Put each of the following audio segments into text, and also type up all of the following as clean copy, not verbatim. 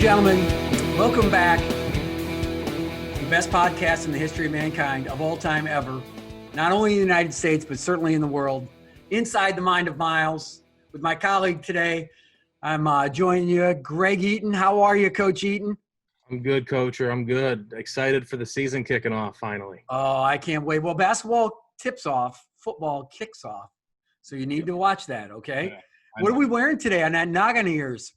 gentlemen, welcome back. The best podcast in the history of mankind of all time ever. Not only in the United States, but certainly in the world. Inside the Mind of Miles. With my colleague today, I'm joining you, Greg Eaton. How are you, Coach Eaton? I'm good, Coacher. I'm good. Excited for the season kicking off finally. Oh, I can't wait. Well, basketball tips off, football kicks off. So you need to watch that, okay? Yeah, what are we wearing today on that noggin ears?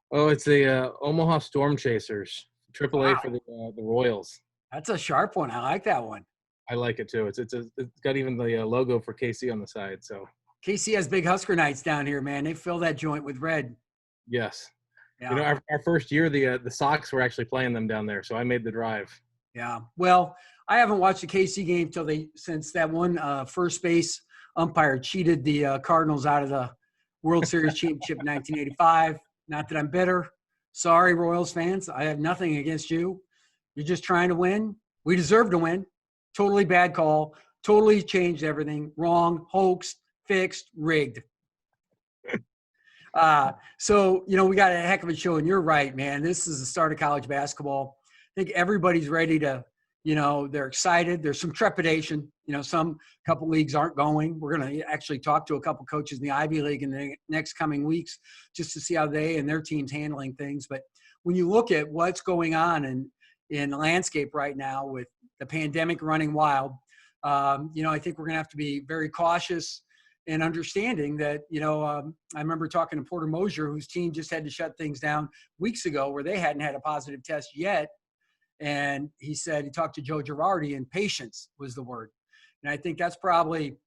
Oh, it's the Omaha Storm Chasers, AAA Wow. for the Royals. That's a sharp one. I like that one. I like it too. It's got even the logo for KC on the side. So KC has big Husker nights down here, man. They fill that joint with red. yes, Yeah. you know our first year the Sox were actually playing them down there, so I made the drive. Yeah. Well, I haven't watched the KC game since that one first base umpire cheated the Cardinals out of the World Series championship in 1985. Not that I'm bitter. Sorry, Royals fans. I have nothing against you. You're just trying to win. We deserve to win. Totally bad call. Totally changed everything. Wrong, hoaxed, fixed, rigged. So, we got a heck of a show, and you're right, man. This is the start of college basketball. I think everybody's ready to, they're excited. There's some trepidation. Some couple leagues aren't going. We're going to actually talk to a couple coaches in the Ivy League in the next coming weeks just to see how they and their team's handling things. But when you look at what's going on in the landscape right now with the pandemic running wild, I think we're going to have to be very cautious and understanding that, I remember talking to Porter Mosier, whose team just had to shut things down weeks ago where they hadn't had a positive test yet. And he said he talked to Joe Girardi, and patience was the word. And I think that's probably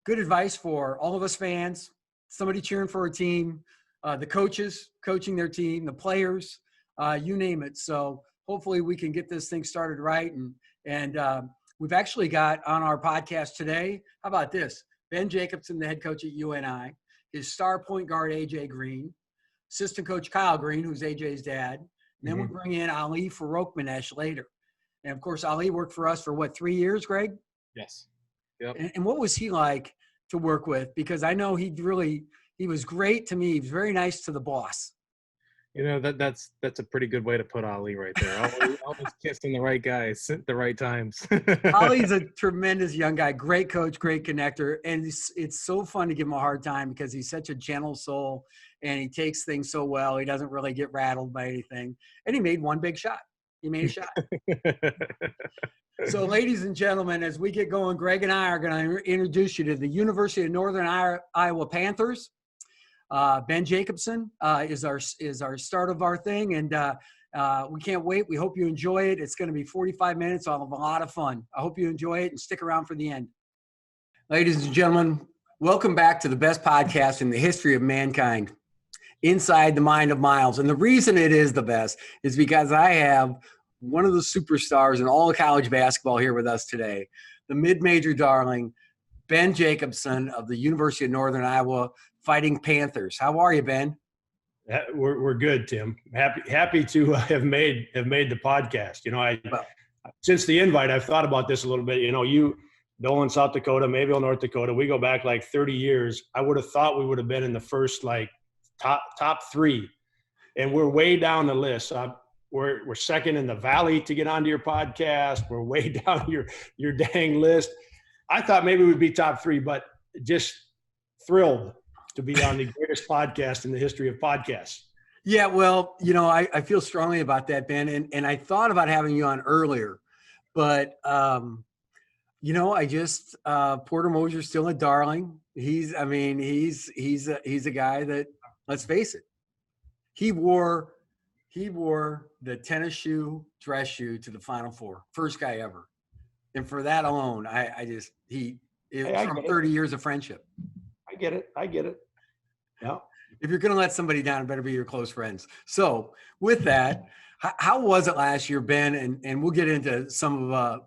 good advice for all of us fans, somebody cheering for a team, the coaches coaching their team, the players, you name it. So hopefully we can get this thing started right. And we've actually got on our podcast today, how about this? Ben Jacobsen, the head coach at UNI, his star point guard, AJ Green, assistant coach Kyle Green, who's AJ's dad. And then we bring in Ali Farokhmanesh later. And, of course, Ali worked for us for, 3 years, Greg? Yes. Yep. And what was he like to work with? Because I know he was great to me. He was very nice to the boss. That's a pretty good way to put Ali right there. Always kissing the right guys at the right times. Ali's a tremendous young guy, great coach, great connector. And it's so fun to give him a hard time because he's such a gentle soul and he takes things so well. He doesn't really get rattled by anything. And he made one big shot. He made a shot. So, ladies and gentlemen, as we get going, Greg and I are going to introduce you to the University of Northern Iowa Panthers. Ben Jacobsen is our start of our thing, and we can't wait. We hope you enjoy it. It's going to be 45 minutes of a lot of fun. I hope you enjoy it and stick around for the end. Ladies and gentlemen, welcome back to the best podcast in the history of mankind, Inside the Mind of Miles. And the reason it is the best is because I have one of the superstars in all of college basketball here with us today, the mid-major darling, Ben Jacobsen of the University of Northern Iowa Fighting Panthers. How are you, Ben? We're good, Tim. Happy to have made the podcast. Since the invite, I've thought about this a little bit. You, Nolan, South Dakota, Mayville, North Dakota. We go back like 30 years. I would have thought we would have been in the first top three, and we're way down the list. We're second in the Valley to get onto your podcast. We're way down your dang list. I thought maybe we'd be top three, but just thrilled to be on the greatest podcast in the history of podcasts. Yeah, well, I feel strongly about that, Ben, and I thought about having you on earlier, but I just Porter Mosier's still a darling. He's a guy that, let's face it, he wore the tennis shoe, dress shoe to the Final Four, first guy ever, and for that alone, it was from 30 years of friendship. I get it. Yeah. If you're going to let somebody down, it better be your close friends. So with that, how was it last year, Ben? And we'll get into some of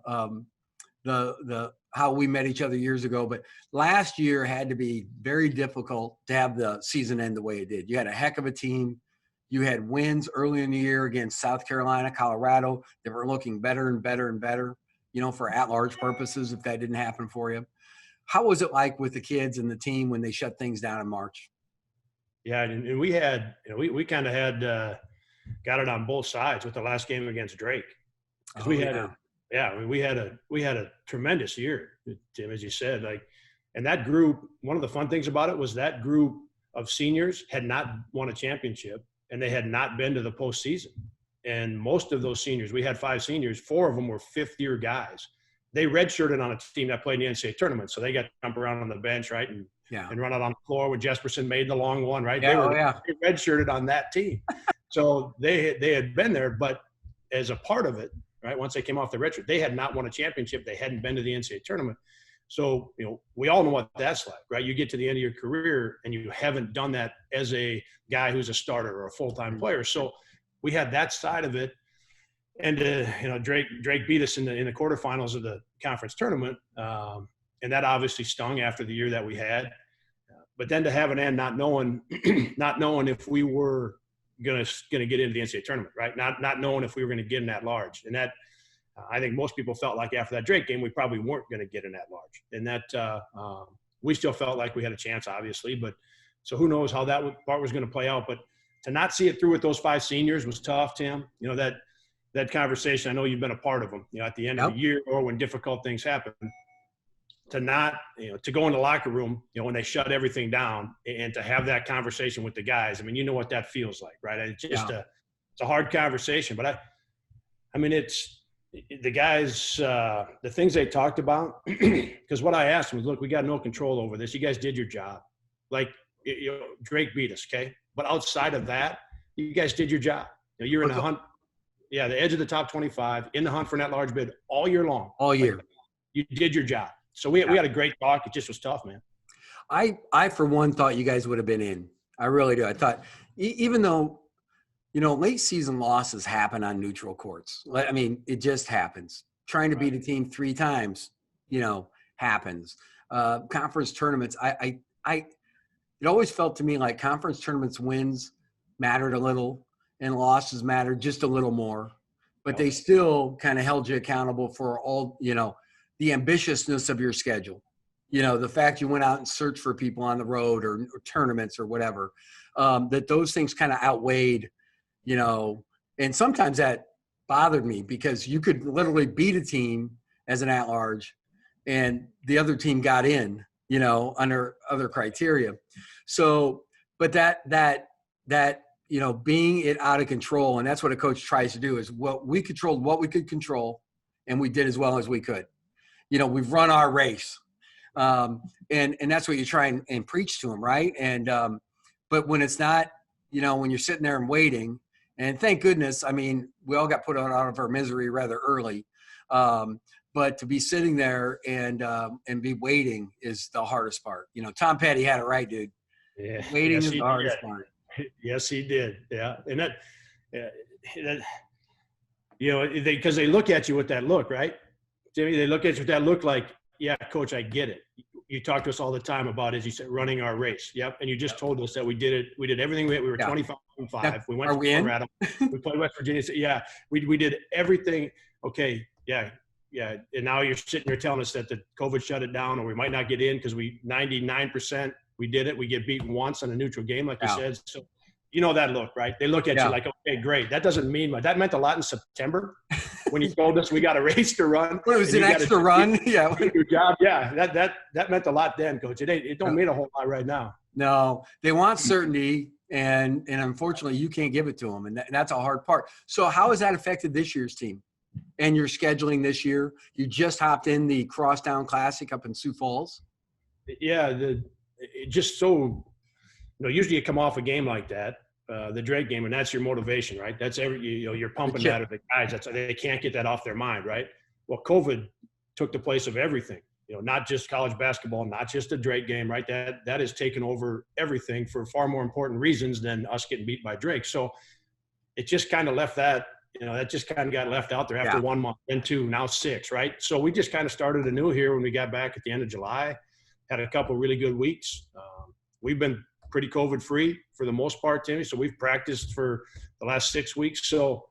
the how we met each other years ago. But last year had to be very difficult to have the season end the way it did. You had a heck of a team. You had wins early in the year against South Carolina, Colorado. They were looking better and better and better, for at-large purposes if that didn't happen for you. How was it like with the kids and the team when they shut things down in March? Yeah, and we had, we kind of had got it on both sides with the last game against Drake. Because we had a tremendous year, Tim, as you said. Like, and that group, one of the fun things about it was that group of seniors had not won a championship, and they had not been to the postseason. And most of those seniors, we had 5 seniors, 4 of them were fifth-year guys. They redshirted on a team that played in the NCAA tournament, so they got to jump around on the bench, right, and run out on the floor when Jacobsen made the long one, right? They redshirted on that team. So they had been there, but as a part of it, right, once they came off the redshirt, they had not won a championship. They hadn't been to the NCAA tournament. So, we all know what that's like, right? You get to the end of your career and you haven't done that as a guy who's a starter or a full-time player. So we had that side of it. And, Drake beat us in the quarterfinals of the conference tournament. And that obviously stung after the year that we had. But then to have an end not knowing if we were going to get into the NCAA tournament, right? Not knowing if we were going to get in that large. And that, I think most people felt like after that Drake game, we probably weren't going to get in that large. And that we still felt like we had a chance, obviously. But so who knows how that part was going to play out. But to not see it through with those 5 seniors was tough, Tim. That conversation, I know you've been a part of them, at the end of the year or when difficult things happen. To not, to go in the locker room, when they shut everything down and to have that conversation with the guys. I mean, you know what that feels like, right? It's just it's a hard conversation, but I mean, it's the guys, the things they talked about, because what I asked them was, look, we got no control over this. You guys did your job. Like, Drake beat us. Okay. But outside of that, you guys did your job. You're in the hunt. Yeah. The edge of the top 25 in the hunt for that large bid all year long. All year. Like, you did your job. So we had a great talk. It just was tough, man. I for one thought you guys would have been in. I really do. I thought even though, late season losses happen on neutral courts. I mean, it just happens. Trying to beat a team 3 times, happens. Conference tournaments. It always felt to me like conference tournaments wins mattered a little and losses mattered just a little more, but they still kind of held you accountable for all, the ambitiousness of your schedule, the fact you went out and searched for people on the road or tournaments or whatever, that those things kind of outweighed, and sometimes that bothered me because you could literally beat a team as an at-large and the other team got in, under other criteria. So, but that, being it out of control, and that's what a coach tries to do is we controlled what we could control and we did as well as we could. We've run our race. And that's what you try and preach to them. Right. And, but when it's not, when you're sitting there and waiting, and thank goodness, I mean, we all got put out of our misery rather early. But to be sitting there and be waiting is the hardest part. Tom Petty had it right, dude. Yeah. Waiting is the hardest part. Yes, he did. Yeah. And that because they look at you with that look, right? Jimmy, they look at you with that look like, yeah, coach, I get it. You talk to us all the time about, as you said, running our race. Yep. And you just told us that we did it. We did everything. We were 25-5. We went to Colorado. We played West Virginia. So, yeah, we did everything. Okay. Yeah. Yeah. And now you're sitting here telling us that the COVID shut it down or we might not get in because 99% we did it. We get beaten once on a neutral game, like you said. So, that look, right? They look at you like, okay, great. That doesn't mean much. That meant a lot in September when you told us we got a race to run. When it was an extra run. Yeah. Your job. Yeah. That meant a lot then, coach. It don't mean a whole lot right now. No, they want certainty. And unfortunately you can't give it to them. And that's a hard part. So how has that affected this year's team and your scheduling this year? You just hopped in the Crosstown Classic up in Sioux Falls. Yeah. Just so, usually you come off a game like that, the Drake game, and that's your motivation, right? That's you're pumping that at the guys. They can't get that off their mind, right? Well, COVID took the place of everything, not just college basketball, not just the Drake game, right? That has taken over everything for far more important reasons than us getting beat by Drake. So it just kind of left that, that just kind of got left out there after 1 month, then 2, now 6, right? So we just kind of started anew here when we got back at the end of July, had a couple really good weeks. We've been pretty COVID free for the most part, Timmy. So we've practiced for the last 6 weeks. So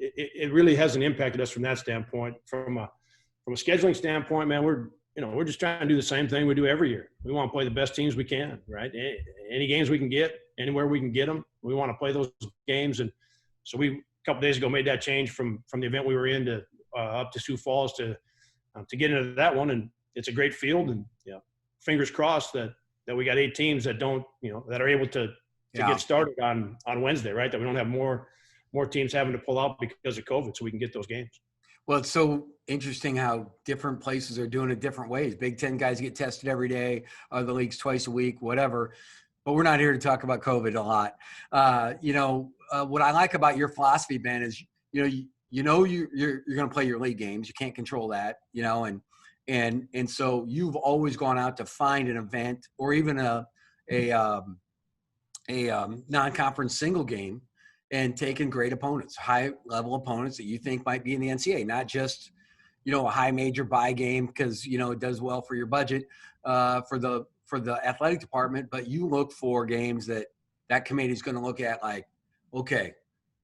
it really hasn't impacted us from that standpoint. From a scheduling standpoint, man, we're just trying to do the same thing we do every year. We want to play the best teams we can, right? Any games we can get, anywhere we can get them, We want to play those games. And so we, a couple days ago, made that change from the event we were in to up to Sioux Falls to get into that one. And it's a great field. And fingers crossed that we got 8 teams that don't, that are able to get started on Wednesday, right? That we don't have more teams having to pull out because of COVID, so we can get those games. Well, it's so interesting how different places are doing it different ways. Big Ten guys get tested every day, other leagues twice a week, whatever. But we're not here to talk about COVID a lot. What I like about your philosophy, Ben, is you're going to play your league games. You can't control that, and so you've always gone out to find an event or even a non-conference single game and taken great opponents, high-level opponents that you think might be in the NCAA, not just, a high major buy game because, it does well for your budget for the athletic department, but you look for games that committee is going to look at like, okay,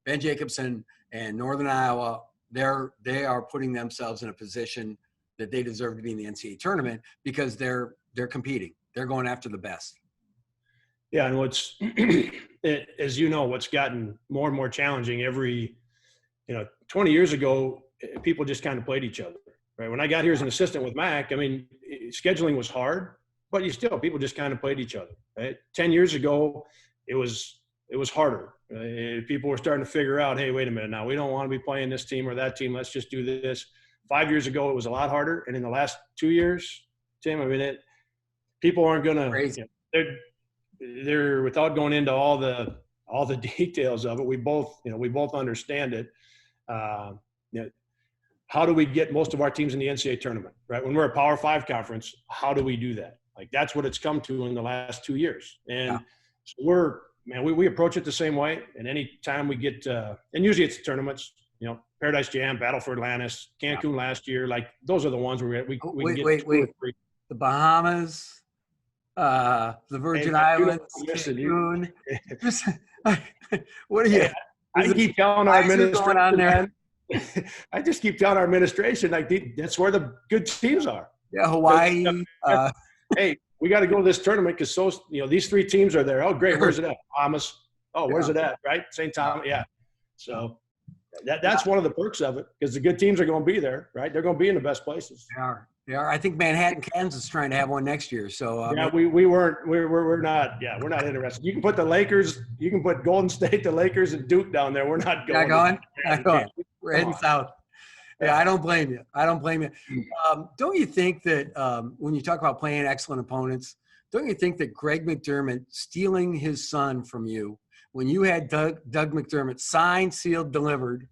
Ben Jacobsen and Northern Iowa, they are putting themselves in a position that they deserve to be in the NCAA tournament because they're competing. They're going after the best. Yeah, and what's what's gotten more and more challenging every, 20 years ago, people just kind of played each other, right? When I got here as an assistant with Mac, scheduling was hard, but people just kind of played each other, right? 10 years ago, it was harder. People were starting to figure out, hey, wait a minute, now we don't want to be playing this team or that team. Let's just do this. 5 years ago, it was a lot harder, and in the last 2 years, Tim, people aren't going to. They're without going into all the details of it. We both understand it. How do we get most of our teams in the NCAA tournament, right? When we're a Power 5 conference, how do we do that? Like that's what it's come to in the last 2 years. And so we approach it the same way. And any time we get, and usually it's tournaments, Paradise Jam, Battle for Atlantis, Cancun last year, like those are the ones where we can get wait. The Bahamas. The Virgin Islands, Cancun. What are you? I keep telling our administration. I just keep telling our administration that's where the good teams are. Yeah, Hawaii. Hey, we got to go to this tournament because these 3 teams are there. Oh, great. Where's it at? Bahamas. Oh, where's it at? Right, St. Thomas. Yeah. So that's one of the perks of it because the good teams are going to be there. Right, they're going to be in the best places. They are. I think Manhattan, Kansas is trying to have one next year. So we're not interested. You can put the Lakers, you can put Golden State, the Lakers, and Duke down there. We're not going. Not going. We're heading south. Yeah, I don't blame you. Don't you think that when you talk about playing excellent opponents, don't you think that Greg McDermott stealing his son from you when you had Doug McDermott signed, sealed, delivered,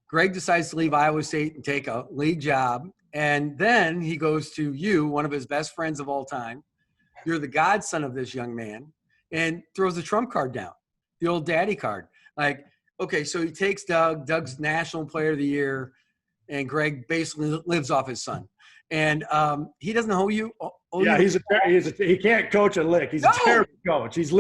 Greg decides to leave Iowa State and take a league job. And then he goes to you, one of his best friends of all time. You're the godson of this young man, and throws the trump card down, the old daddy card. Like, okay, so he takes Doug's National Player of the Year, and Greg basically lives off his son. And he doesn't owe you. He can't coach a lick. He's a terrible coach. He's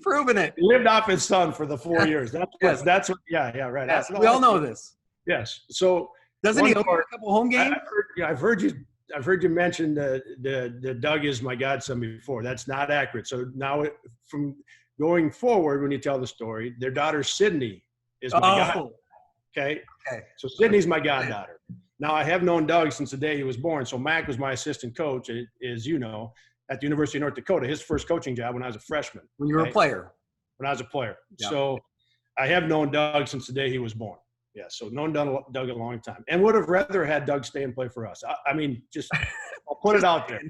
proven it. He lived off his son for the 4 years. Right. Yes, we all know this. Yes. So. Doesn't he owe a couple home games? I've heard you mention the Doug is my godson before. That's not accurate. So now from going forward, when you tell the story, their daughter Sydney is my goddaughter. Okay. So Sydney's my goddaughter. Now I have known Doug since the day he was born. So Mac was my assistant coach, as at the University of North Dakota. His first coaching job when I was a freshman. When you were a player. When I was a player. Yeah. So I have known Doug since the day he was born. Yeah, so known Doug a long time, and would have rather had Doug stay and play for us. I'll put it out there.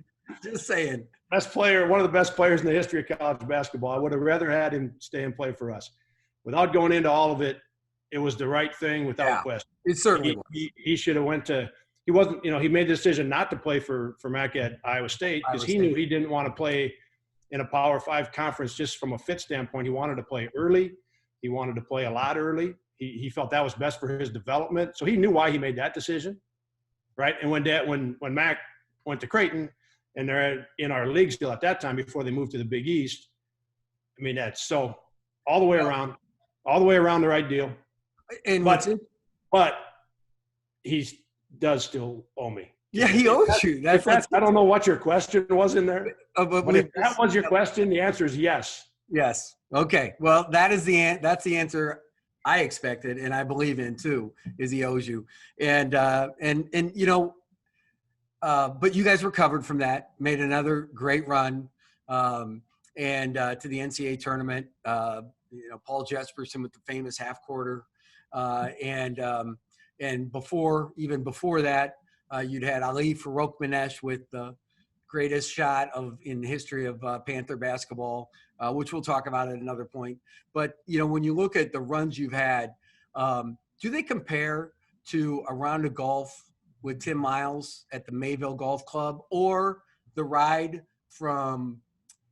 Just saying. Best player, one of the best players in the history of college basketball. I would have rather had him stay and play for us. Without going into all of it, it was the right thing without question. It certainly was. He should have went to – he wasn't – he made the decision not to play for Mac at Iowa State because he knew he didn't want to play in a Power 5 conference just from a fit standpoint. He wanted to play early. He wanted to play a lot early. He felt that was best for his development. So he knew why he made that decision, right? And when Mac went to Creighton, and they're in our league still at that time before they moved to the Big East, that's so all the way around the right deal. And but he does still owe me. Yeah, he owes you. I don't know what your question was in there. But if that was your question, the answer is yes. Yes. Okay. Well, that's the answer I expected, and I believe in too. Is he owes you, and but you guys recovered from that, made another great run, and to the NCAA tournament. Paul Jesperson with the famous half quarter, and even before that, you'd had Ali Farokhmanesh with the greatest shot in the history of Panther basketball, which we'll talk about at another point. But when you look at the runs you've had, do they compare to a round of golf with Tim Miles at the Mayville Golf Club, or the ride from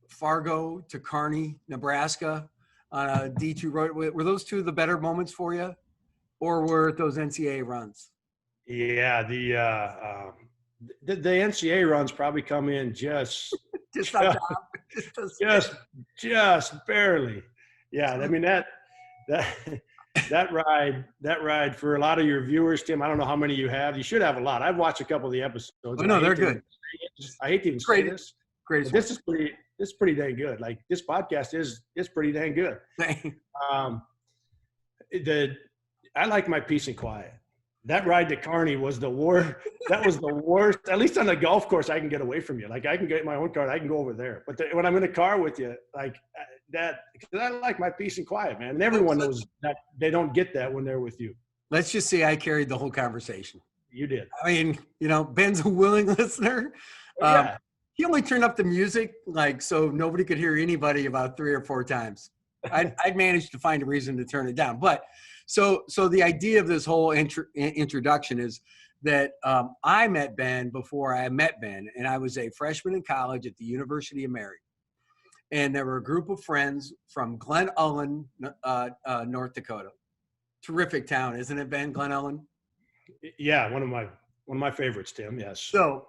Fargo to Kearney, Nebraska on a D2 road? Were those two of the better moments for you, or were it those NCAA runs? Yeah, the NCAA runs probably come in just on top. just barely. Yeah, I mean that ride for a lot of your viewers, Tim. I don't know how many you have. You should have a lot. I've watched a couple of the episodes. Oh, no, they're good. I hate to even say this. Great. This is pretty dang good. Like, this podcast is pretty dang good. I like my peace and quiet. That ride to Kearney was the worst. That was the worst. At least on the golf course, I can get away from you. Like, I can get my own car. I can go over there. But when I'm in a car with you, like that, because I like my peace and quiet, man. And everyone knows that they don't get that when they're with you. Let's just say I carried the whole conversation. You did. I mean, Ben's a willing listener. Yeah. He only turned up the music, so nobody could hear anybody about 3 or 4 times. I'd managed to find a reason to turn it down. But so the idea of this whole introduction is that I met Ben before I met Ben, and I was a freshman in college at the University of Mary. And there were a group of friends from Glen Ullin, North Dakota. Terrific town, isn't it, Ben? Glen Ullin? Yeah, one of my favorites, Tim. Yes. So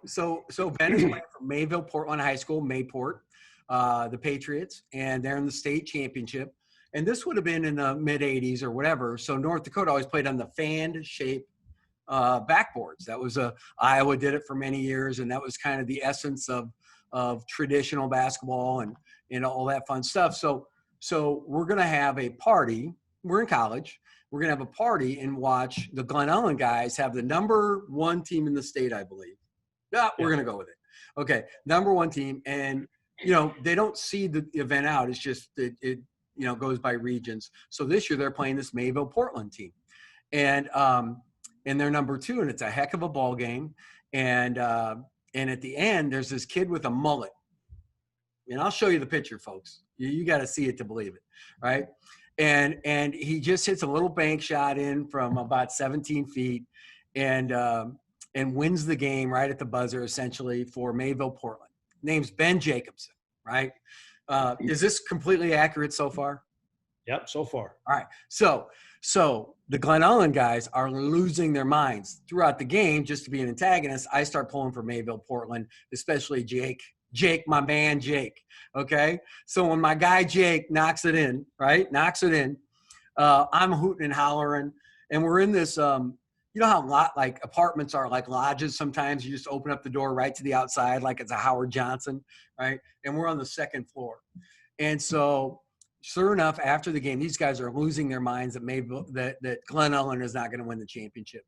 Ben is playing for Mayville Portland High School, Mayport, the Patriots, and they're in the state championship. And this would have been in the mid '80s or whatever. So North Dakota always played on the fan shaped backboards. That was Iowa did it for many years, and that was kind of the essence of traditional basketball and all that fun stuff. So we're gonna have a party. We're in college. We're gonna have a party and watch the Glen Ullin guys have the number 1 team in the state, I believe. Yeah, we're gonna go with it. Okay, number 1 team, and they don't see the event out. It's just it goes by regions. So this year they're playing this Mayville Portland team, and they're number 2, and it's a heck of a ball game. And at the end, there's this kid with a mullet, and I'll show you the picture, folks. You got to see it to believe it, right? And he just hits a little bank shot in from about 17 feet, and wins the game right at the buzzer, essentially, for Mayville Portland. Name's Ben Jacobsen, right? Is this completely accurate so far? Yep, so far. All right. So the Glen Ullin guys are losing their minds throughout the game. Just to be an antagonist, I start pulling for Mayville Portland, especially Jake, my man Jake. Okay. So when my guy Jake knocks it in, I'm hooting and hollering, and we're in this. How apartments are like lodges. Sometimes you just open up the door right to the outside, like it's a Howard Johnson, right? And we're on the 2nd floor. And so, sure enough, after the game, these guys are losing their minds that Glen Ullin is not going to win the championship.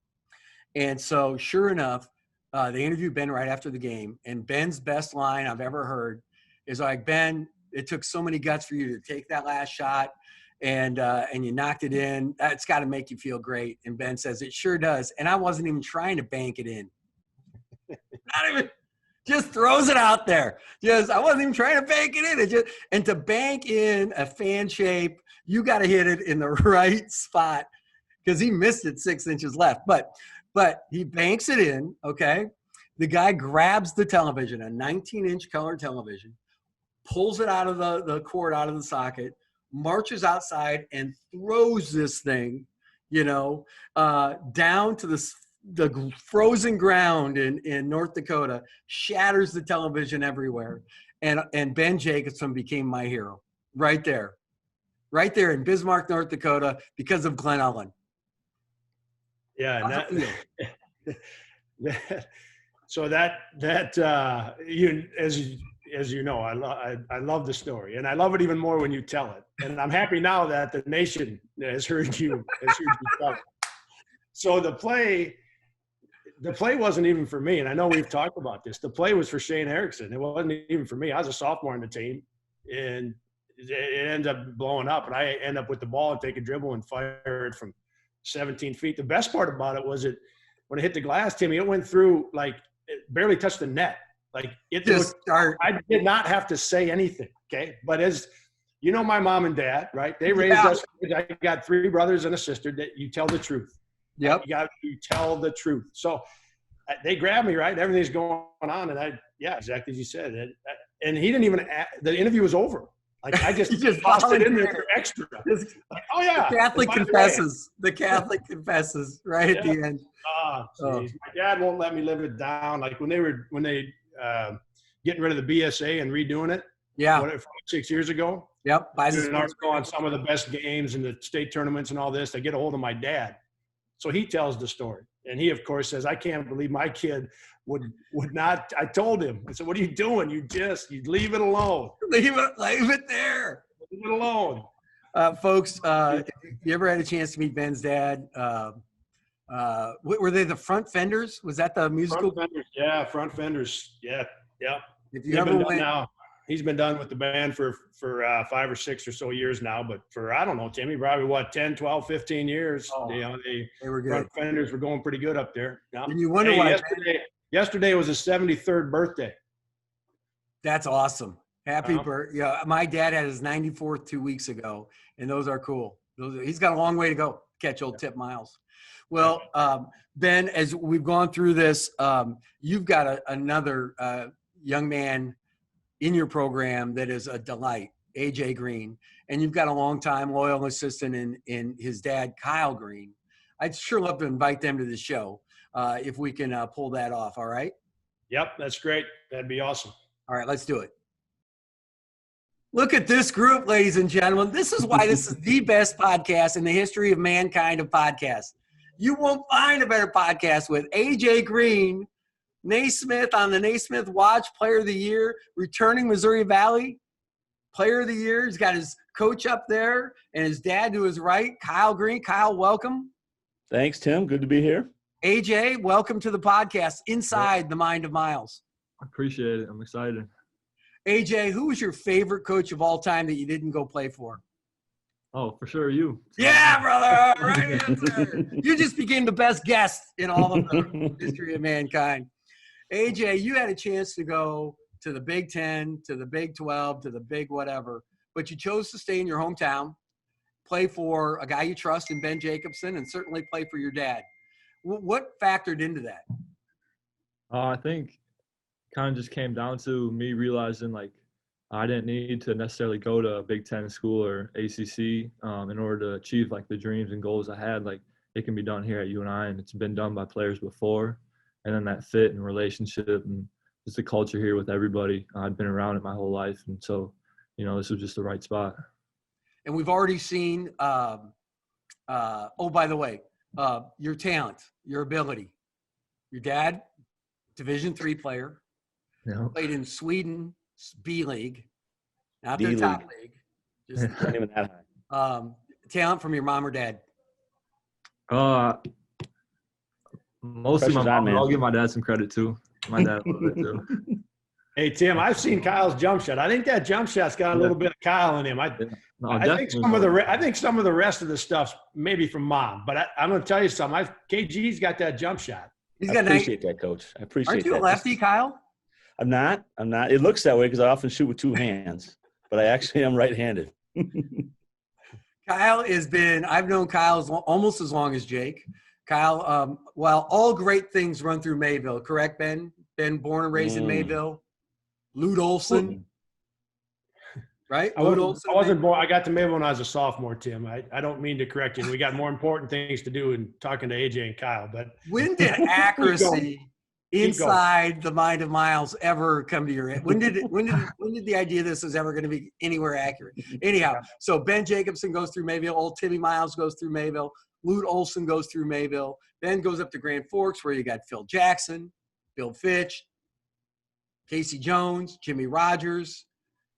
And so, sure enough, they interviewed Ben right after the game, and Ben's best line I've ever heard is like, "Ben, it took so many guts for you to take that last shot. And you knocked it in. It's got to make you feel great." And Ben says, "It sure does." And I wasn't even trying to bank it in. Not even, just throws it out there. I wasn't even trying to bank it in. And to bank in a fan shape, you got to hit it in the right spot, because he missed it 6 inches left. But he banks it in. Okay, the guy grabs the television, a 19-inch color television, pulls it out of the cord, out of the socket, marches outside and throws this thing, down to the frozen ground in North Dakota, shatters the television everywhere. And Ben Jacobsen became my hero right there in Bismarck, North Dakota, because of Glen Ullin. Yeah. So that as you know, I love the story, and I love it even more when you tell it. And I'm happy now that the nation has heard you tell it. So the play wasn't even for me, and I know we've talked about this. The play was for Shane Erickson. It wasn't even for me. I was a sophomore on the team, and it ended up blowing up, and I end up with the ball and take a dribble and fire it from 17 feet. The best part about it was when it hit the glass, Timmy, it went through it barely touched the net. I did not have to say anything, okay? But as you know, my mom and dad, right? They raised us. I got 3 brothers and a sister. That you tell the truth. Yep. You got to tell the truth. So they grabbed me, right? Everything's going on, and exactly as you said. And he didn't even. The interview was over. I just tossed it in there for extra. Oh yeah. The Catholic confesses. The Catholic confesses right at the end. My dad won't let me live it down. Like when they getting rid of the BSA and redoing it. Yeah. 6 years ago. Yep. Doing an article on some of the best games in the state tournaments and all this. They get a hold of my dad. So he tells the story. And he, of course, says, I can't believe my kid would not. I told him. I said, what are you doing? You leave it alone. Leave it there. Leave it alone. Folks, if you ever had a chance to meet Ben's dad, were they the Front Fenders? Was that the musical? Front Fenders, yeah, Front Fenders. Yeah. If you ever went now, he's been done with the band for 5 or 6 or so years now, but for, I don't know, Timmy, probably 10, 12, 15 years. They were good. Front Fenders were going pretty good up there. Yeah. And you wonder why. Yesterday was his 73rd birthday. That's awesome. Happy birthday. Yeah, my dad had his 94th 2 weeks ago, and those are cool. He's got a long way to go, catch old Tip Miles. Well, Ben, as we've gone through this, you've got another young man in your program that is a delight, AJ Green, and you've got a long-time loyal assistant in his dad, Kyle Green. I'd sure love to invite them to the show if we can pull that off. All right? Yep, that's great. That'd be awesome. All right, let's do it. Look at this group, ladies and gentlemen. This is why this is the best podcast in the history of mankind of podcasts. You won't find a better podcast with AJ Green, Naismith on the Naismith Watch Player of the Year, returning Missouri Valley Player of the Year. He's got his coach up there and his dad to his right, Kyle Green. Kyle, welcome. Thanks, Tim. Good to be here. AJ, welcome to the podcast, Inside the Mind of Miles. I appreciate it. I'm excited. AJ, who was your favorite coach of all time that you didn't go play for? Oh, for sure, you. Yeah, brother. Right answer. You just became the best guest in all of the history of mankind. AJ, you had a chance to go to the Big 10, to the Big 12, to the Big whatever, but you chose to stay in your hometown, play for a guy you trust in Ben Jacobsen, and certainly play for your dad. What factored into that? I think kind of just came down to me realizing I didn't need to necessarily go to a Big 10 school or ACC in order to achieve the dreams and goals I had. It can be done here at UNI, and it's been done by players before. And then that fit and relationship and just the culture here with everybody. I'd been around it my whole life. And so, this was just the right spot. And we've already seen, by the way, your talent, your ability. Your dad, Division III player, played in Sweden, B League, not their top league. Just not even that high. Talent from your mom or dad? Mostly my mom. I'll give my dad some credit too. My dad a little bit too. Hey Tim, I've seen Kyle's jump shot. I think that jump shot's got a little bit of Kyle in him. I think some of the rest of the stuff's maybe from mom. But I'm going to tell you something. KG's got that jump shot. I appreciate that, Coach. I appreciate that. Aren't you a lefty, Kyle? I'm not. It looks that way because I often shoot with 2 hands, but I actually am right-handed. Kyle I've known Kyle almost as long as Jake. Kyle, while all great things run through Mayville, correct, Ben? Ben, born and raised in Mayville. Lute Olson, right? I wasn't born. I got to Mayville when I was a sophomore, Tim. I don't mean to correct you. We got more important things to do in talking to AJ and Kyle. But when did accuracy inside the mind of Miles ever come to your head? When did the idea this is ever going to be anywhere accurate? Anyhow, so Ben Jacobsen goes through Mayville. Old Timmy Miles goes through Mayville. Lute Olson goes through Mayville. Ben goes up to Grand Forks where you got Phil Jackson, Bill Fitch, Casey Jones, Jimmy Rogers.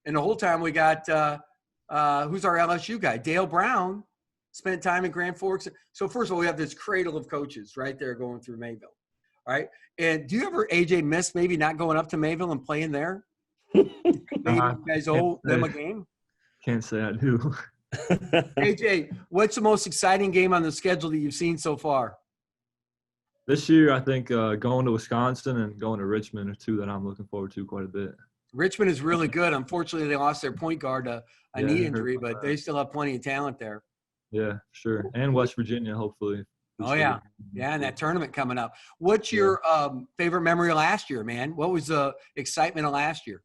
And the whole time we got, who's our LSU guy? Dale Brown spent time in Grand Forks. So first of all, we have this cradle of coaches right there going through Mayville. All right. And do you ever, AJ, miss maybe not going up to Mayville and playing there? Maybe you guys owe them a game? Can't say I do. AJ, what's the most exciting game on the schedule that you've seen so far? This year, I think going to Wisconsin and going to Richmond are two that I'm looking forward to quite a bit. Richmond is really good. Unfortunately, they lost their point guard to a Yeah, knee I heard injury, about but that. they still have plenty of talent there. Yeah, sure. And West Virginia, hopefully. Oh, yeah. Yeah, and that tournament coming up. What's your favorite memory of last year, man? What was the excitement of last year?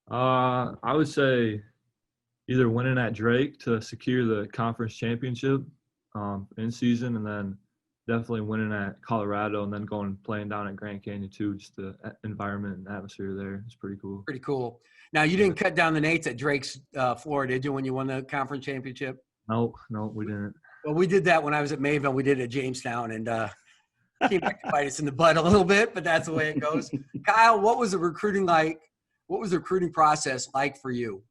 I would say either winning at Drake to secure the conference championship in season, and then definitely winning at Colorado, and then going and playing down at Grand Canyon too. Just the environment and atmosphere there is pretty cool. Pretty cool. Now, you didn't cut down the Nates at Drake's floor, did you, when you won the conference championship? No, we didn't. Well, we did that when I was at Mayville. We did it at Jamestown, and came back to bite us in the butt a little bit, but that's the way it goes. Kyle, what was the recruiting like? What was the recruiting process like for you?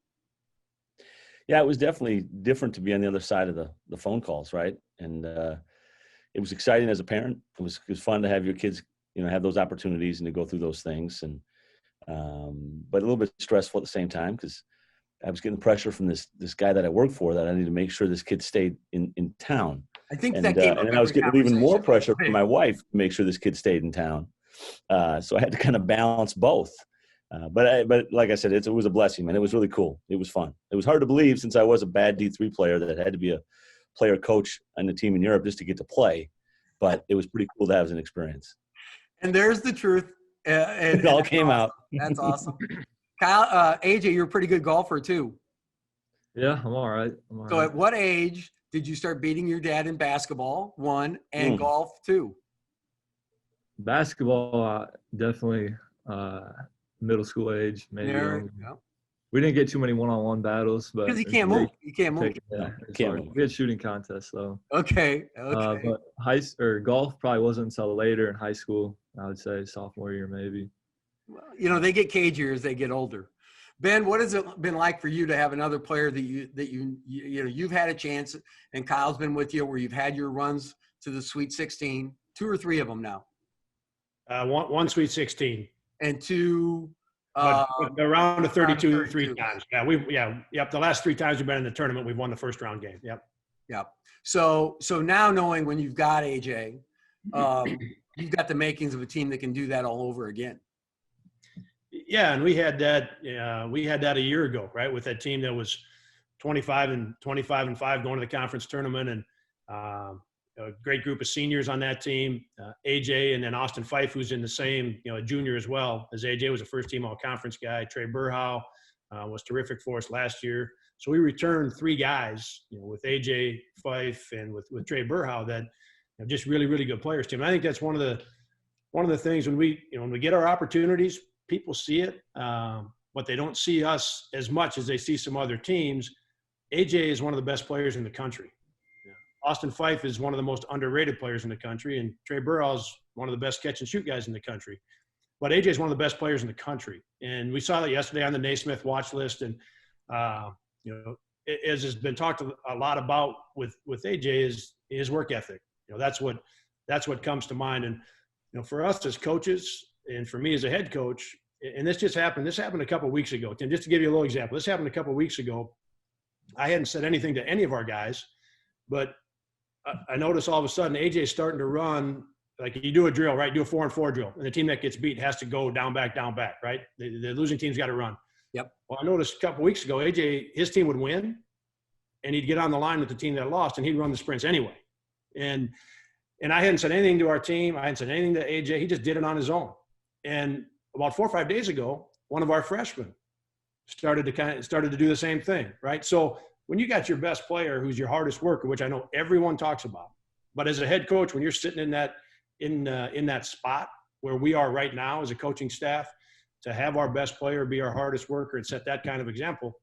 Yeah, it was definitely different to be on the other side of the phone calls, right? And it was exciting as a parent. It was fun to have your kids, have those opportunities and to go through those things, and but a little bit stressful at the same time because I was getting pressure from this guy that I worked for that I needed to make sure this kid stayed in town. I think And, that came up and then I was every getting even more conversation. pressure from my wife to make sure this kid stayed in town. So I had to kind of balance both. But like I said, it was a blessing, man. It was really cool. It was fun. It was hard to believe since I was a bad D3 player that had to be a player coach on the team in Europe just to get to play. But it was pretty cool to have as an experience. And there's the truth. And It all came out. That's awesome. Kyle, AJ, you're a pretty good golfer too. Yeah, I'm all right. So at what age did you start beating your dad in basketball, one, and golf, two? Basketball, definitely middle school age, maybe. There, younger. yeah. We didn't get too many one-on-one battles, but Because you can't move. You can't move. Yeah, it's Can't hard. move. We had shooting contests though. Okay. But golf probably wasn't until later in high school. I would say sophomore year maybe. They get cagier as they get older. Ben, what has it been like for you to have another player that you've had a chance, and Kyle's been with you where you've had your runs to the Sweet 16, 2 or 3 of them now, One Sweet 16. and 2 But around to 32 32. 3 times. Yeah, the last 3 times we've been in the tournament, we've won the first round game. Yep. Yep. So now knowing when you've got AJ, you've got the makings of a team that can do that all over again. Yeah, and we had that a year ago, right? With that team that was 25 and 5 going to the conference tournament, and a great group of seniors on that team. AJ and then Austin Fife, who's in the same, a junior as well, as AJ was a first-team all-conference guy. Trey Burhow was terrific for us last year. So we returned 3 guys, with AJ Fife and with Trey Burhow that just really, really good players, Tim. I think that's one of the things when we get our opportunities, people see it, but they don't see us as much as they see some other teams. AJ is one of the best players in the country. Austin Fife is one of the most underrated players in the country, and Trey Burrow is one of the best catch and shoot guys in the country. But AJ is one of the best players in the country, and we saw that yesterday on the Naismith watch list. And as has been talked a lot about with AJ is his work ethic. That's what comes to mind. And for us as coaches, and for me as a head coach, and this happened a couple of weeks ago. Tim, just to give you a little example, this happened a couple of weeks ago. I hadn't said anything to any of our guys, but I noticed all of a sudden AJ's starting to run, like you do a drill, right? Do a 4-on-4 drill. And the team that gets beat has to go down, back, right? The losing team's got to run. Yep. Well, I noticed a couple of weeks ago, AJ, his team would win, and he'd get on the line with the team that lost, and he'd run the sprints anyway. And I hadn't said anything to our team. I hadn't said anything to AJ. He just did it on his own. And about 4 or 5 days ago, one of our freshmen started to do the same thing, right? So when you got your best player who's your hardest worker, which I know everyone talks about, but as a head coach, when you're sitting in that spot where we are right now as a coaching staff, to have our best player be our hardest worker and set that kind of example,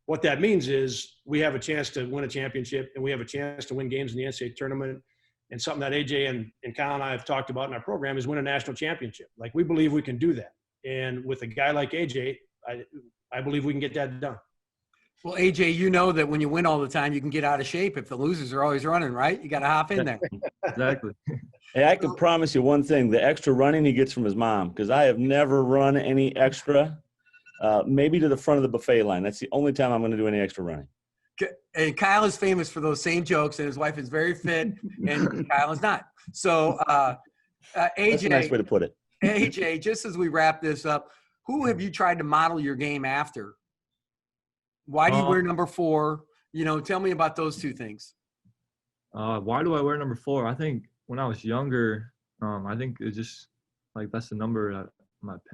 what that means is we have a chance to win a championship, and we have a chance to win games in the NCAA tournament. And something that AJ and Kyle and I have talked about in our program is win a national championship. Like, we believe we can do that. And with a guy like AJ, I believe we can get that done. Well, AJ, you know that when you win all the time, you can get out of shape if the losers are always running, right? You got to hop in there. Exactly. Hey, I can promise you one thing: the extra running he gets from his mom, because I have never run any extra. Maybe to the front of the buffet line. That's the only time I'm going to do any extra running. And Kyle is famous for those same jokes, and his wife is very fit, and Kyle is not. So, AJ, That's a nice way to put it. AJ, just as we wrap this up, who have you tried to model your game after? Why do you wear number 4? Tell me about those two things. Why do I wear number 4? I think when I was younger, I think it's just like that's the number that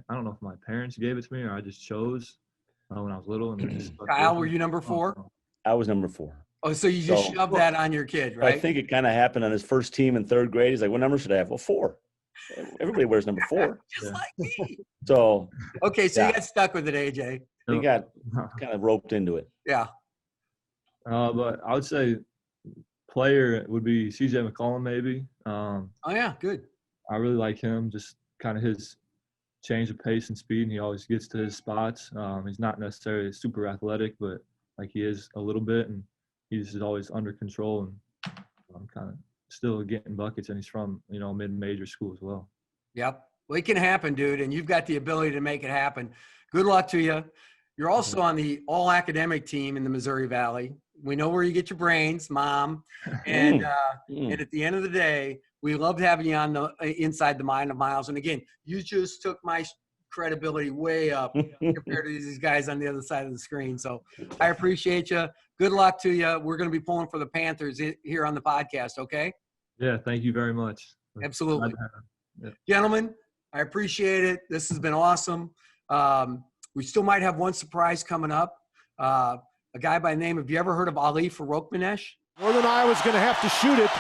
I don't know if my parents gave it to me or I just chose when I was little. And it just stuck Kyle, with were me. you number 4? I was number 4. Oh, so you just shoved that on your kid, right? I think it kind of happened on his first team in 3rd grade. He's like, "What number should I have?" Well, 4. Everybody wears number 4. Just like me. So Okay, so Yeah. you got stuck with it, AJ. he got kind of roped into it. Yeah. But I would say player would be CJ McCollum maybe. Oh, yeah, good. I really like him, just kind of his change of pace and speed, and he always gets to his spots. He's not necessarily super athletic, but like he is a little bit, and he's always under control and kind of still getting buckets, and he's from, mid-major school as well. Yep. Well, it can happen, dude, and you've got the ability to make it happen. Good luck to you. You're also on the all-academic team in the Missouri Valley. We know where you get your brains, Mom. And and at the end of the day, we loved having you on the inside the mind of Miles. And again, you just took my credibility way up compared to these guys on the other side of the screen. So I appreciate you. Good luck to you. We're going to be pulling for the Panthers here on the podcast, okay? Yeah, thank you very much. Absolutely. Yeah. Gentlemen, I appreciate it. This has been awesome. We still might have one surprise coming up. A guy by the name, have you ever heard of Ali Farokhmanesh? Northern Iowa's going to have to shoot it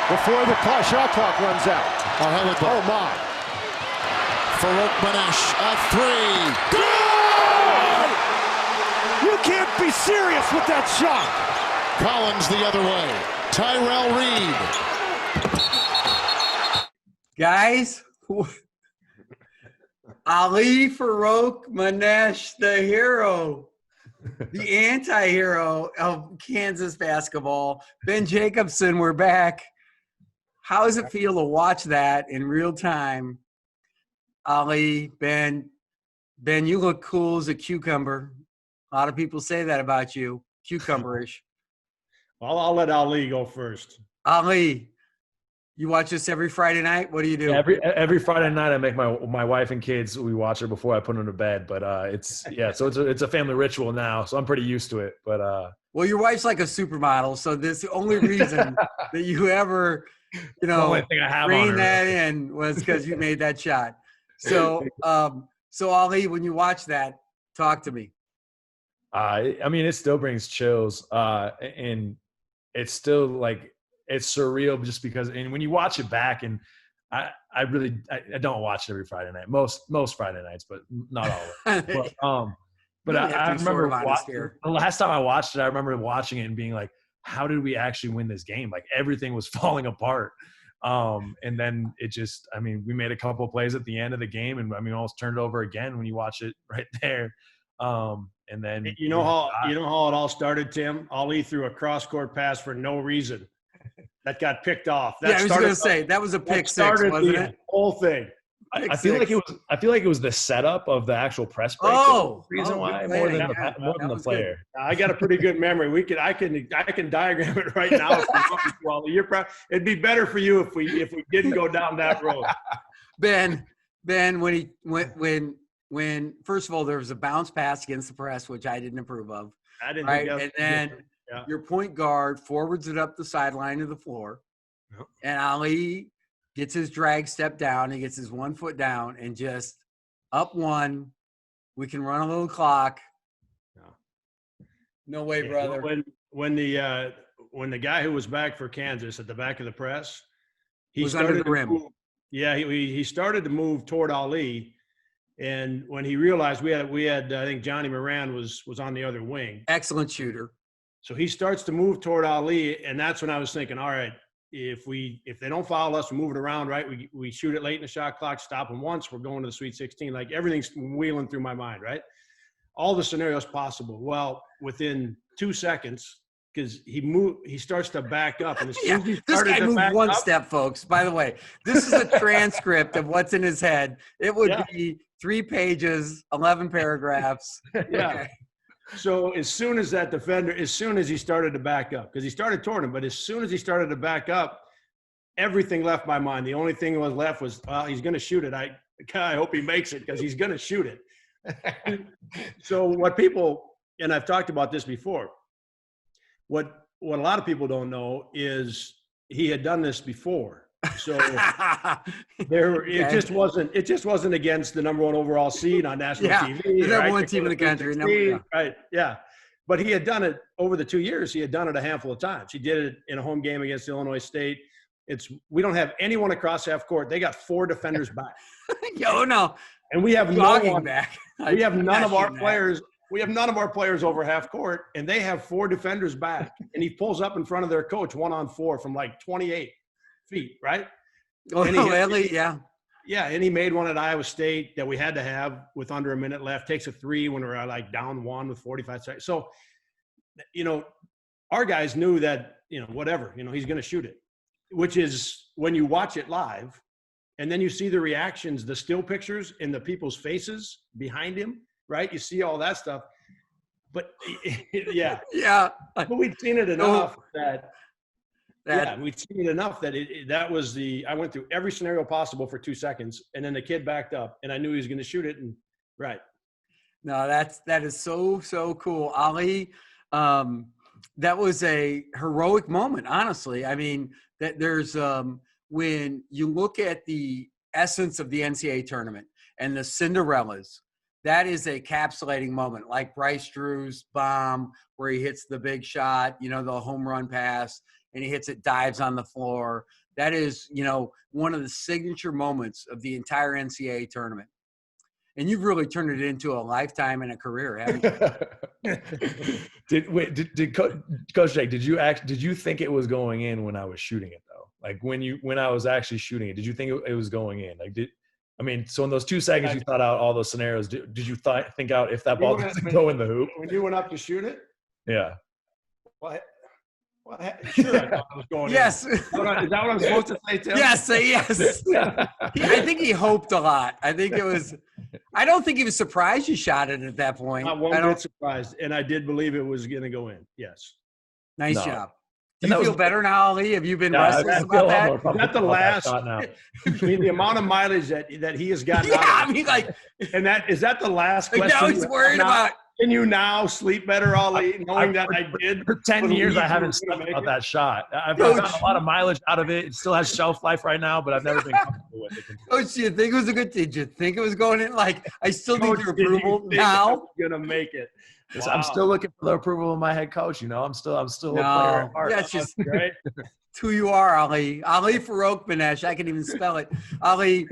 before the shot clock runs out. Oh, my. Farokhmanesh, a 3. Good! You can't be serious with that shot. Collins the other way. Tyrell Reed. Guys, Ali Farokhmanesh, the hero, the anti-hero of Kansas basketball. Ben Jacobsen, we're back. How does it feel to watch that in real time? Ali, Ben, you look cool as a cucumber. A lot of people say that about you, cucumber-ish. I'll let Ali go first. Ali, you watch this every Friday night? What do you do? Every Friday night, I make my wife and kids, we watch her before I put them to bed. But so it's a family ritual now, so I'm pretty used to it. But well, your wife's like a supermodel, so this the only reason that you ever, the only thing I have on rein her. that in was because you made that shot. So, so Ali, when you watch that, talk to me. I mean, it still brings chills, and it's still like it's surreal just because. And when you watch it back, and I don't watch it every Friday night, most Friday nights, but not all of it. But I remember the last time I watched it, I remember watching it and being like, how did we actually win this game? Like everything was falling apart. And then it just, I mean, we made a couple of plays at the end of the game, and I mean, almost turned it over again when you watch it right there. And then you know how it all started, Tim? Ali threw a cross-court pass for no reason. That got picked off. I was going to say that was a pick six, wasn't it? Whole thing. I feel like it was the setup of the actual press break. Reason why more than the player. I got a pretty good memory. I can diagram it right now. It'd be better for you if we didn't go down that road. Ben, when first of all there was a bounce pass against the press, which I didn't approve of. I didn't. Right, and then your point guard forwards it up the sideline to the floor, and Ali gets his drag step down. He gets his 1 foot down and just up one. We can run a little clock. No way, brother. When the guy who was back for Kansas at the back of the press, he was started under the rim. He started to move toward Ali, and when he realized we had I think Johnny Moran was on the other wing. Excellent shooter. So he starts to move toward Ali, and that's when I was thinking, all right, if they don't foul us, we move it around, right? We shoot it late in the shot clock, stop them once, we're going to the Sweet 16. Like everything's wheeling through my mind, right? All the scenarios possible. Well, within 2 seconds, because he starts to back up, and as soon as he this started guy to moved back one up, step, folks. By the way, this is a transcript of what's in his head. It would be 3 pages, 11 paragraphs. yeah. Okay. So as soon as he started to back up, because he started toward him, but as soon as he started to back up, everything left my mind. The only thing that was left was, well, he's going to shoot it. I hope he makes it because he's going to shoot it. So what people, and I've talked about this before, what a lot of people don't know is he had done this before. So it just wasn't against the number 1 overall seed on national TV. The number 1 team in the country. Right. Yeah. But he had done it over the 2 years. He had done it a handful of times. He did it in a home game against Illinois State. We don't have anyone across half court. They got 4 defenders back. No. And we have no one back. We have none of our players. We have none of our players over half court, and they have 4 defenders back. And he pulls up in front of their coach 1-on-4 from like 28 feet, right? Yeah. Yeah, and he made one at Iowa State that we had to have with under a minute left. Takes a 3 when we're like down 1 with 45 seconds. So, our guys knew that, whatever, he's going to shoot it, which is when you watch it live and then you see the reactions, the still pictures in the people's faces behind him, right? You see all that stuff. But, yeah. Yeah. But we'd seen it enough we'd seen it enough that that was I went through every scenario possible for 2 seconds, and then the kid backed up, and I knew he was going to shoot it, and right. No, that is so cool. Ali, that was a heroic moment, honestly. I mean, that there's when you look at the essence of the NCAA tournament and the Cinderellas, that is a capsulating moment, like Bryce Drew's bomb where he hits the big shot, the home run pass, and he hits it, dives on the floor. That is, one of the signature moments of the entire NCAA tournament. And you've really turned it into a lifetime and a career, haven't you? Did Coach Jake, did you think it was going in when I was shooting it though? Like when I was actually shooting it, did you think it was going in? So in those 2 seconds you thought out all those scenarios, did you think out if that ball doesn't go in the hoop? When you went up to shoot it? Yeah. Well, sure, I thought it was going yes. in. Is that what I'm supposed to say, Tim? Yes, yes. I think he hoped a lot. I don't think he was surprised you shot it at that point. Not one bit surprised, and I did believe it was going to go in. Yes. Nice job. Do you feel better now, Ali? Have you been restless about that? Is that the last? The amount of mileage that he has gotten. Is that the last question? Now he's worried about. Can you now sleep better, Ali, knowing that I did? For 10 years, I haven't slept about that shot. I've gotten a lot of mileage out of it. It still has shelf life right now, but I've never been comfortable with it. Coach, do you think it was a good? Did you think it was going in? I still need your approval now. Going to make it. Wow. I'm still looking for the approval of my head coach. I'm still a player at heart. That's just great. It's who you are, Ali. Ali Farokhmanesh. I can even spell it. Ali,